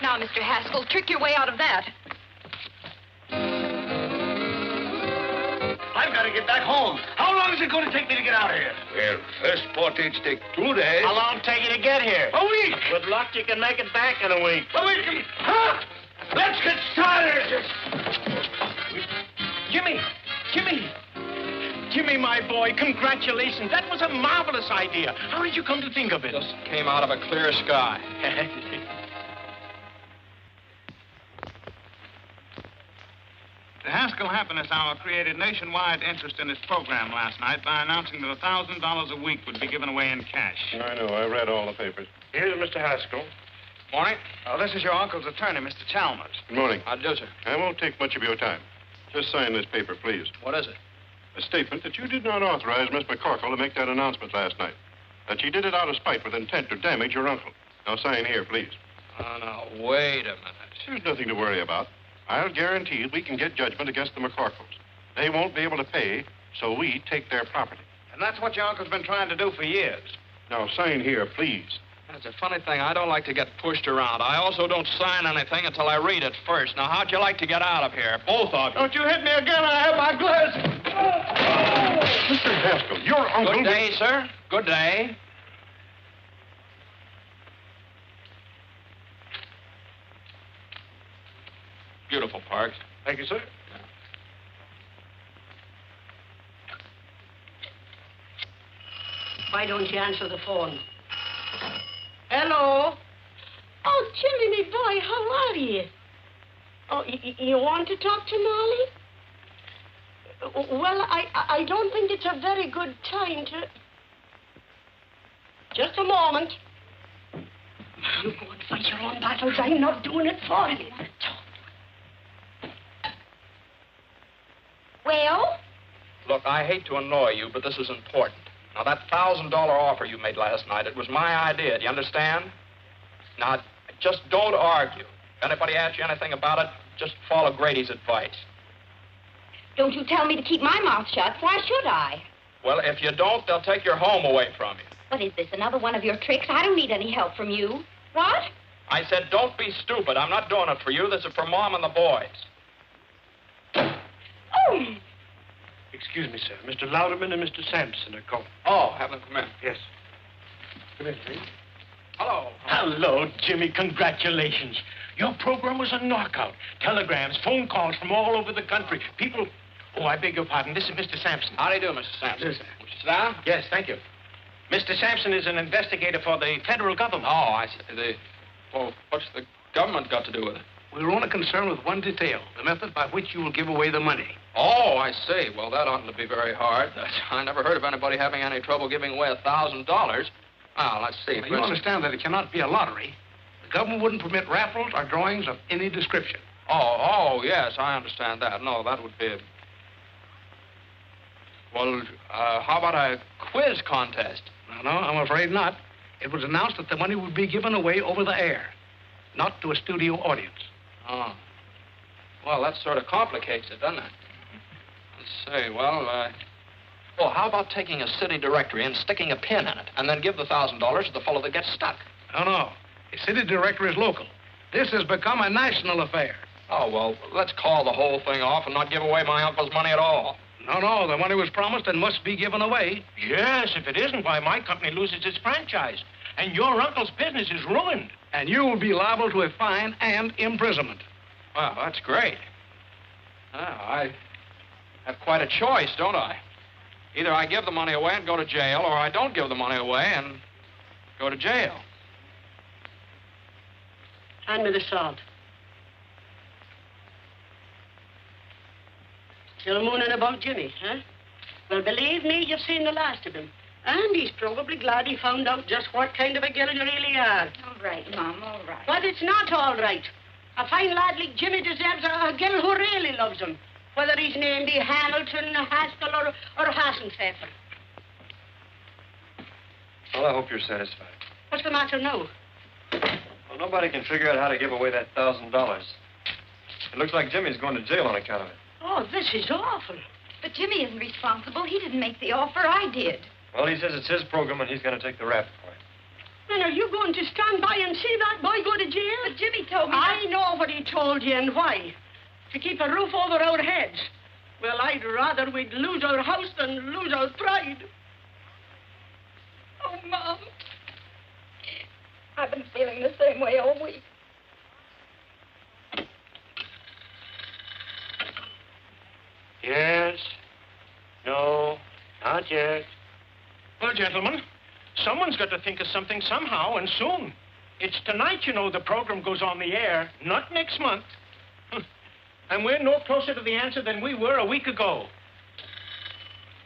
Now, Mr. Haskell, trick your way out of that. I've got got to get back home. How long is it going to take me to get out of here? Well, first portage take 2 days. How long take you to get here? A week. With luck, you can make it back in a week. A week. Huh? Let's get started. Jimmy, my boy, congratulations. That was a marvelous idea. How did you come to think of it? Just came out of a clear sky. The Haskell Happiness Hour created nationwide interest in its program last night by announcing that $1,000 a week would be given away in cash. I know. I read all the papers. Here's Mr. Haskell. Morning. This is your uncle's attorney, Mr. Chalmers. Good morning. I do, sir. I won't take much of your time. Just sign this paper, please. What is it? A statement that you did not authorize Miss McCorkle to make that announcement last night. That she did it out of spite with intent to damage your uncle. Now sign here, please. Oh, now, wait a minute. There's nothing to worry about. I'll guarantee we can get judgment against the McCorkles. They won't be able to pay, so we take their property. And that's what your uncle's been trying to do for years. Now sign here, please. That's a funny thing. I don't like to get pushed around. I also don't sign anything until I read it first. Now, how'd you like to get out of here? Both of you. Don't you hit me again. I have my glasses. Mr. Haskell, your uncle... Good day, sir. Good day. Beautiful parks. Thank you, sir. Why don't you answer the phone? Hello? Oh, Jimmy, me boy, how are you? Oh, you want to talk to Molly? Well, I don't think it's a very good time to... Just a moment. You go and fight your own battles. I'm not doing it for you. Well? Look, I hate to annoy you, but this is important. Now, that $1,000 offer you made last night, it was my idea. Do you understand? Now, just don't argue. If anybody asks you anything about it, just follow Grady's advice. Don't you tell me to keep my mouth shut. Why should I? Well, if you don't, they'll take your home away from you. What is this, another one of your tricks? I don't need any help from you. What? I said, don't be stupid. I'm not doing it for you. This is for Mom and the boys. Oh! Excuse me, sir. Mr. Louderman and Mr. Sampson are calling. Oh, have them come in. Yes. Come in, please. Hello. Hello, Jimmy. Congratulations. Your program was a knockout. Telegrams, phone calls from all over the country. People... Oh, I beg your pardon. This is Mr. Sampson. How do you do, Mr. Sampson? Yes, sir. Would you sit down? Yes, thank you. Mr. Sampson is an investigator for the federal government. Oh, I see. Well, what's the government got to do with it? We're only concerned with one detail, the method by which you will give away the money. Oh, I see. Well, that oughtn't to be very hard. I never heard of anybody having any trouble giving away $1,000. Now, let's see. Well, you understand that it cannot be a lottery. The government wouldn't permit raffles or drawings of any description. Oh, yes, I understand that. No, that would be... Well, how about a quiz contest? No, I'm afraid not. It was announced that the money would be given away over the air, not to a studio audience. Oh. Well, that sort of complicates it, doesn't it? Let's see, well, well, how about taking a city directory and sticking a pin in it, and then give the $1,000 to the fellow that gets stuck? No. The city directory is local. This has become a national affair. Oh, well, let's call the whole thing off and not give away my uncle's money at all. No, the money was promised and must be given away. Yes, if it isn't, why, my company loses its franchise. And your uncle's business is ruined. And you will be liable to a fine and imprisonment. Well, that's great. Well, I have quite a choice, don't I? Either I give the money away and go to jail, or I don't give the money away and go to jail. Hand me the salt. Still mooning about Jimmy, huh? Well, believe me, you've seen the last of him. And he's probably glad he found out just what kind of a girl you really are. All right, Mom, all right. But it's not all right. A fine lad like Jimmy deserves a girl who really loves him, whether he's named Hamilton, Haskell, or Hassenpfeffer. Well, I hope you're satisfied. What's the matter now? Well, nobody can figure out how to give away that $1,000. It looks like Jimmy's going to jail on account of it. Oh, this is awful. But Jimmy isn't responsible. He didn't make the offer. I did. Well, he says it's his program and he's going to take the rap for it. Then are you going to stand by and see that boy go to jail? But Jimmy told me... I know what he told you and why. To keep a roof over our heads. Well, I'd rather we'd lose our house than lose our pride. Oh, Mom. I've been feeling the same way all week. Yes. No. Not yet. Well, gentlemen, someone's got to think of something somehow, and soon. It's tonight, you know, the program goes on the air, not next month. And we're no closer to the answer than we were a week ago.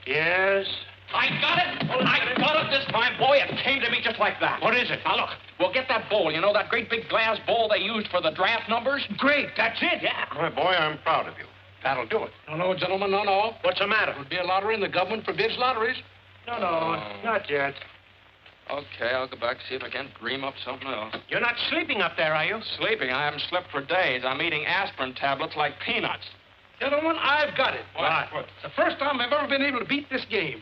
Yes. I got it! I got it this time. Boy, it came to me just like that. What is it? Now, look, we'll get that bowl. You know, that great big glass bowl they used for the draft numbers? Great, that's it. Yeah. My boy, I'm proud of you. That'll do it. No, gentlemen, no. What's the matter? It would be a lottery, and the government forbids lotteries. No, not yet. Okay, I'll go back and see if I can't dream up something else. You're not sleeping up there, are you? Sleeping? I haven't slept for days. I'm eating aspirin tablets like peanuts. Gentlemen, I've got it. What? It's the first time I've ever been able to beat this game.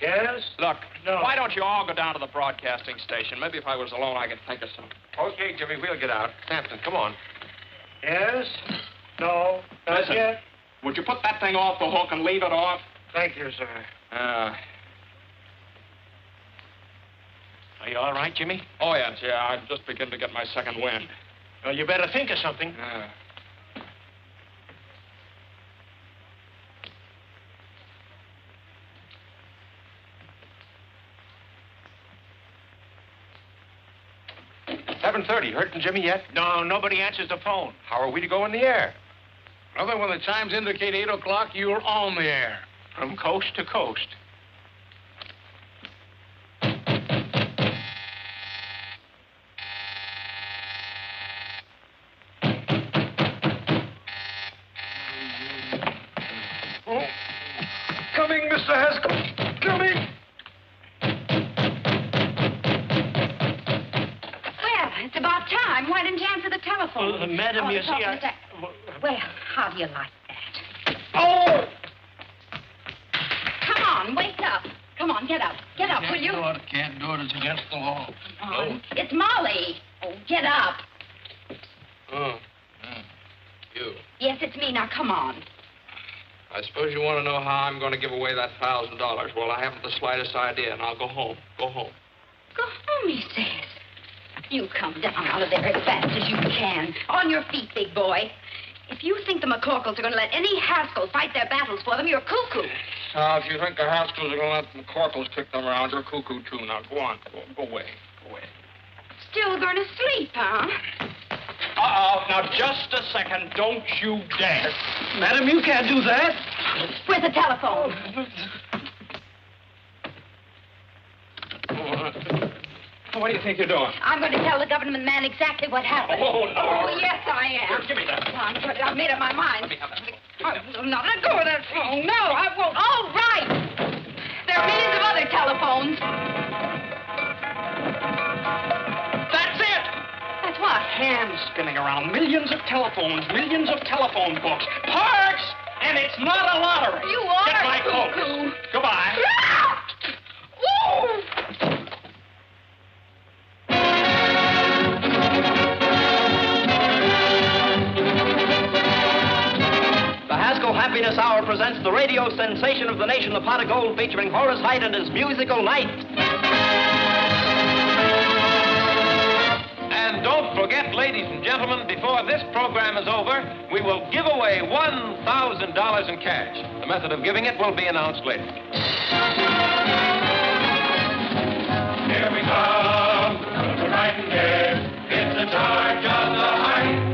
Yes? Look, No. why don't you all go down to the broadcasting station? Maybe if I was alone, I could think of something. Okay, Jimmy, we'll get out. Sampson, come on. Yes? No? Not Listen, yet? would you put that thing off the hook and leave it off? Thank you, sir. Are you all right, Jimmy? Oh, yes, yeah. I'm just beginning to get my second wind. Well, you better think of something. $7:30. Hurting Jimmy yet? No, nobody answers the phone. How are we to go in the air? Brother, when the chimes indicate 8 o'clock, you're on the air. From coast to coast. Oh. Coming, Mr. Haskell. Coming. Well, it's about time. Why didn't you answer the telephone? Madam, you see, Well, how do you like that? Oh! Come on, wake up. Come on, get up. Get up, will you? Can't do it. It's against the law. Come on. It's Molly. Oh, get up. Oh. You. Yes, it's me. Now, come on. I suppose you want to know how I'm going to give away that $1,000. Well, I haven't the slightest idea, and I'll go home. Go home. Go home, he says. You come down out of there as fast as you can. On your feet, big boy. If you think the McCorkles are going to let any Haskell fight their battles for them, you're cuckoo. Now, if you think the Haskells are going to let the McCorkles kick them around, you're cuckoo, too. Now, go on. Go away. Go away. Still going to sleep, huh? Uh-oh. Now, just a second. Don't you dare. Madam, you can't do that. Where's the telephone? What do you think you're doing? I'm going to tell the government man exactly what happened. Oh, no. Oh, yes, I am. Here, give me that. I've made up my mind. Let me have that. I'm not let go of that phone. No, I won't. All right. There are millions of other telephones. That's it! That's what? Hands spinning around. Millions of telephones, millions of telephone books. Parks! And it's not a lottery. You are Get my coat. cuckoo. Goodbye. Woo! The Haskell Happiness Hour presents the radio sensation of the nation, the Pot of Gold, featuring Horace Heidt and his musical night. And don't forget, ladies and gentlemen, before this program is over, we will give away $1,000 in cash. The method of giving it will be announced later. Here we come, the Nightingale. It's the charge of the Height.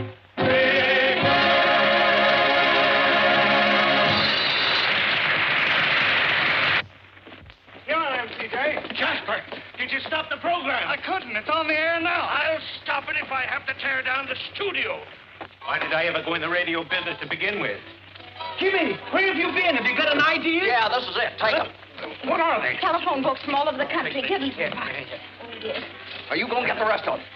Here I am, CJ. Jasper, did you stop the program? I couldn't. It's on the air now. I'll stop it if I have to tear down the studio. Why did I ever go in the radio business to begin with? Jimmy, where have you been? Have you got an idea? Yeah, this is it. Take them. What are they? Telephone books from all over the country. Give them some. Oh, yes. Are you going to get the rest of them?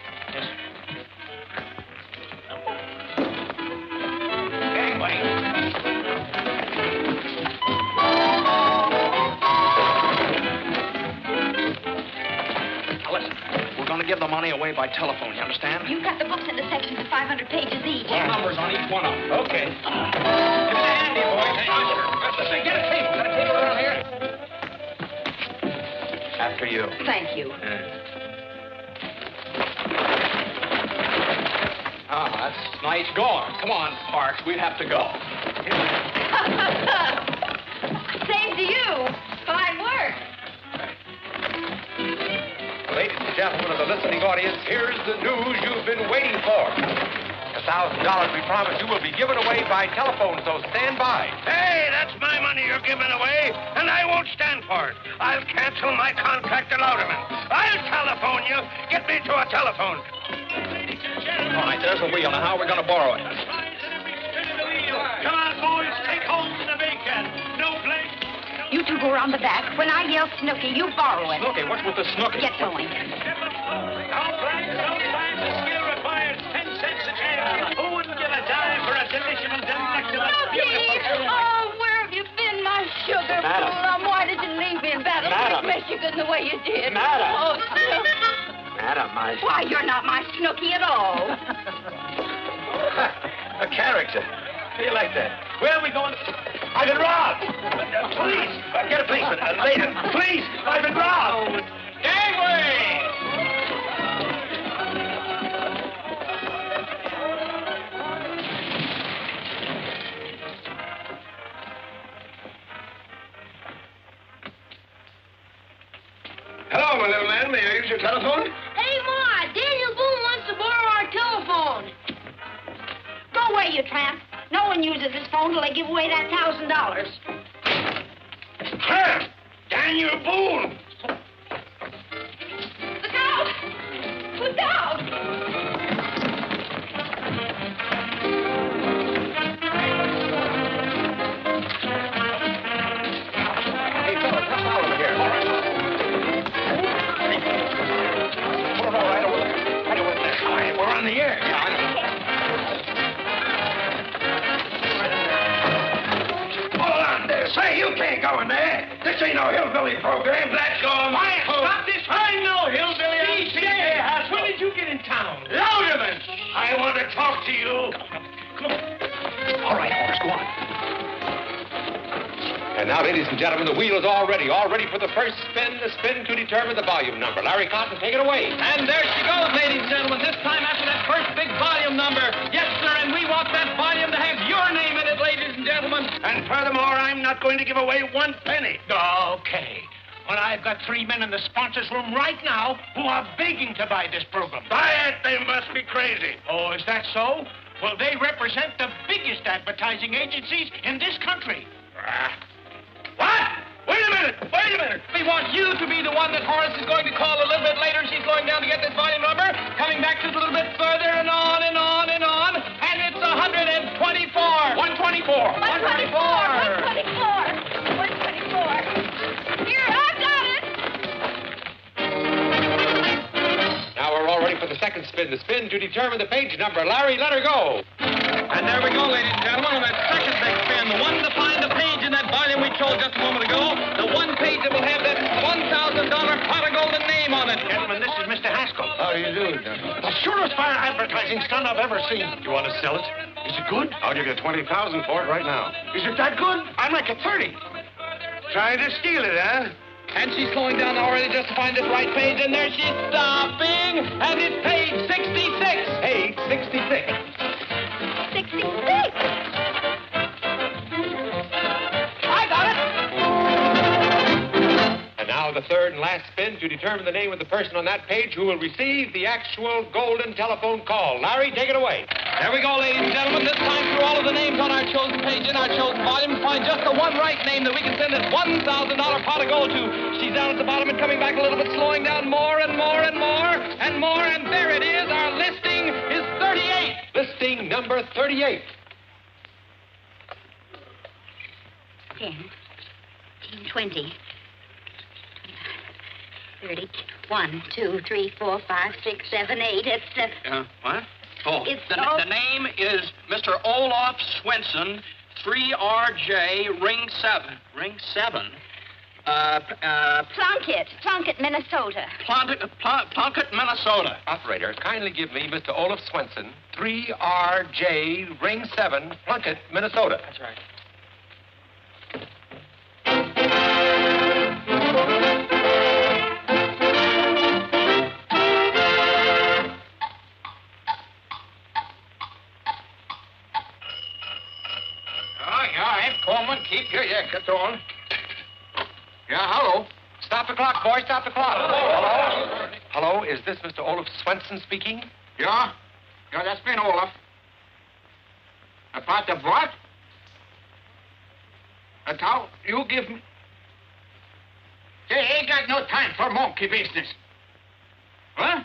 Now, listen. We're going to give the money away by telephone, you understand? You've got the books in the sections of 500 pages each. Put numbers on each one of them. Okay. after you. Thank you. That's nice going. Come on, Parks. We have to go. Same to you. Fine work. Ladies and gentlemen of the listening audience, here's the news you've been waiting for. The $1,000 we promised you will be given away by telephone, so stand by. Hey, that's my money you're giving away, and I won't stand for it. I'll cancel my contract to Louderman. I'll telephone you. Get me to a telephone. All right, there's the wheel. Now, how are we going to borrow it? Come on, boys, take hold of the bacon. No blame. You two go around the back. When I yell Snooky, you borrow it. Snooky? What's with the Snooky? Get going. Outright, sometimes the skill requires 10 cents a jam. Who wouldn't give a dime for a delicious and delectable beautiful... Oh, where have you been, my sugar Madam. plum? Why did you leave me in Battle Madam. Creek, Michigan, the way you did? Madam. Oh, Snooky. Madam, Why, you're not my Snooky at all. A character. How do you like that? Where are we going? I've been robbed. Police. Get a policeman. Later. Police. I've been robbed. Gangway. Hello, my little man. May I use your telephone? Hey, Ma, Daniel Boone wants to borrow our telephone. Go away, you tramp. No one uses his phone till they give away that $1,000. Tramp! Daniel Boone! Look out! Look out! Hey, fellas, what's wrong over here? Pull it all right over there. Right over there. All right, we're on the air. Yeah, I know. Hold on there. Say, you can't go in there. This ain't no hillbilly program. Let's go. Quiet, stop this. I'm no hillbilly. DJ, when did you get in town? Louderman! I want to talk to you. Come on. All right, Horace, go on. And now, ladies and gentlemen, the wheel is all ready for the first spin, the spin to determine the volume number. Larry Cotton, take it away. And there she goes, ladies and gentlemen, this time after that first big volume number. Yes, sir, and we want that volume to have your name in it, ladies and gentlemen. And furthermore, I'm not going to give away 1 penny. Okay. Well, I've got 3 men in the sponsors' room right now who are begging to buy this program. Buy it? They must be crazy. Oh, is that so? Well, they represent the biggest advertising agencies in this country. What? Wait a minute. We want you to be the one that Horace is going to call a little bit later. She's going down to get this volume number, coming back just a little bit further and on and on and on. And it's 124. 124. 124. Here, I've got it. Now we're all ready for the second spin, the spin to determine the page number. Larry, let her go. And there we go, ladies and gentlemen, on that second big spin, the one to find the page in that volume we chose just a moment ago, the one page that will have that $1,000 pot of gold name on it. Gentlemen, this is Mr. Haskell. How do you do, gentlemen? The surest fire advertising stunt I've ever seen. You want to sell it? Is it good? I'll give you $20,000 for it right now. Is it that good? I'd like a 30. Trying to steal it, huh? And she's slowing down already just to find this right page, and there she's stopping, and it's page 66. Page 66. 66. I got it. And now the third and last spin to determine the name of the person on that page who will receive the actual golden telephone call. Larry, take it away. There we go, ladies and gentlemen. This time through all of the names on our chosen page in our chosen volume, find just the one right name that we can send that $1,000 pot of gold to. She's down at the bottom and coming back a little bit, slowing down more and more and more and more, and there it is. Our listing is 38. Listing number 38. 10, 20, 30, 1, 2, 3, 4, 5, 6, 7, 8. It's What? Oh, It's the name is Mr. Olaf Swenson, 3RJ, Ring 7. Ring 7? Plunkett, Minnesota. Plunkett, Minnesota. Operator, kindly give me Mr. Olaf Swenson, 3RJ, Ring 7, Plunkett, Minnesota. That's right. Coleman, keep your jacket on. Yeah, hello. Stop the clock, boy. Stop the clock. Hello? Hello, is this Mr. Olaf Swenson speaking? Yeah? Yeah, that's me, Olaf. About the what? How you give me... Say, ain't got no time for monkey business. Huh?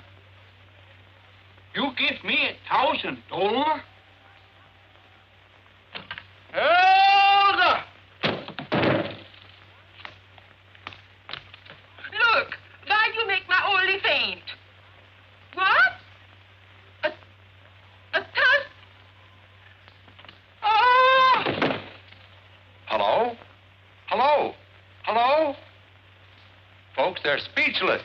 You give me $1,000? Hold up! Look, why you make my only faint? What? A toast? Oh! Hello? Hello? Hello? Folks, they're speechless.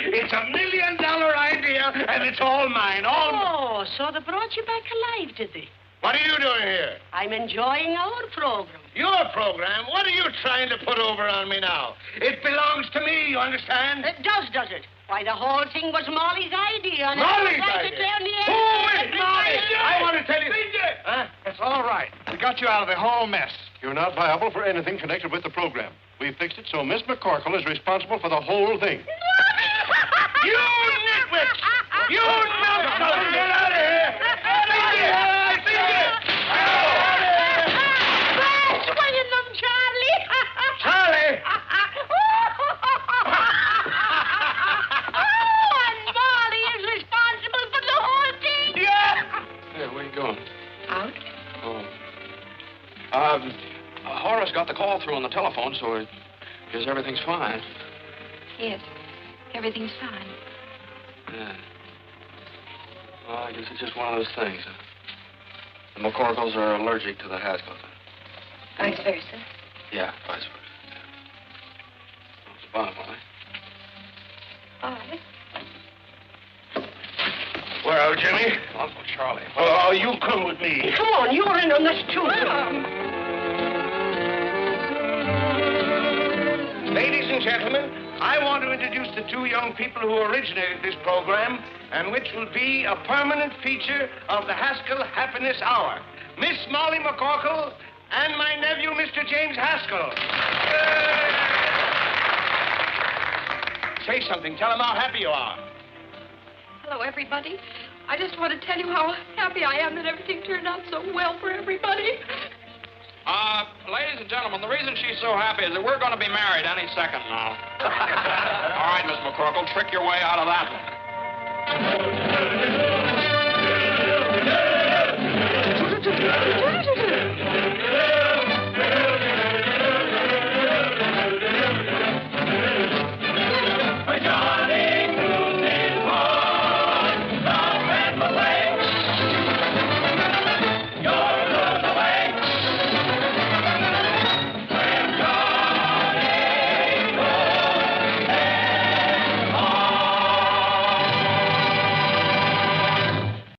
It's $1 million idea, and it's all mine. All Oh, so they brought you back alive, did they? What are you doing here? I'm enjoying our program. Your program? What are you trying to put over on me now? It belongs to me, you understand? It does it? Why, the whole thing was Molly's idea. And Molly's I idea? declare in the Who is Molly? I want to tell you... Huh? It's all right. We got you out of the whole mess. You're not liable for anything connected with the program. We fixed it so Miss McCorkle is responsible for the whole thing. You nitwits! You numbskulls! Get out of here! Swinging them, Charlie. Charlie! And Molly is responsible for the whole thing. Yeah! Hey, where you going? Out? Oh. Horace got the call through on the telephone, so I guess everything's fine. Yes. Everything's fine. Yeah. Well, I guess it's just one of those things. The McCorkles are allergic to the Haskells. Vice versa. Yeah, vice versa. Yeah. Bye, Molly. Bye. Well, Jimmy? Uncle Charlie. Oh, you come with me. Come on, you're in on this too. Ladies and gentlemen, I want to introduce the two young people who originated this program and which will be a permanent feature of the Haskell Happiness Hour. Miss Molly McCorkle and my nephew, Mr. James Haskell. Say something. Tell them how happy you are. Hello, everybody. I just want to tell you how happy I am that everything turned out so well for everybody. Ladies and gentlemen, the reason she's so happy is that we're going to be married any second now. All right, Miss McCorkle, trick your way out of that one.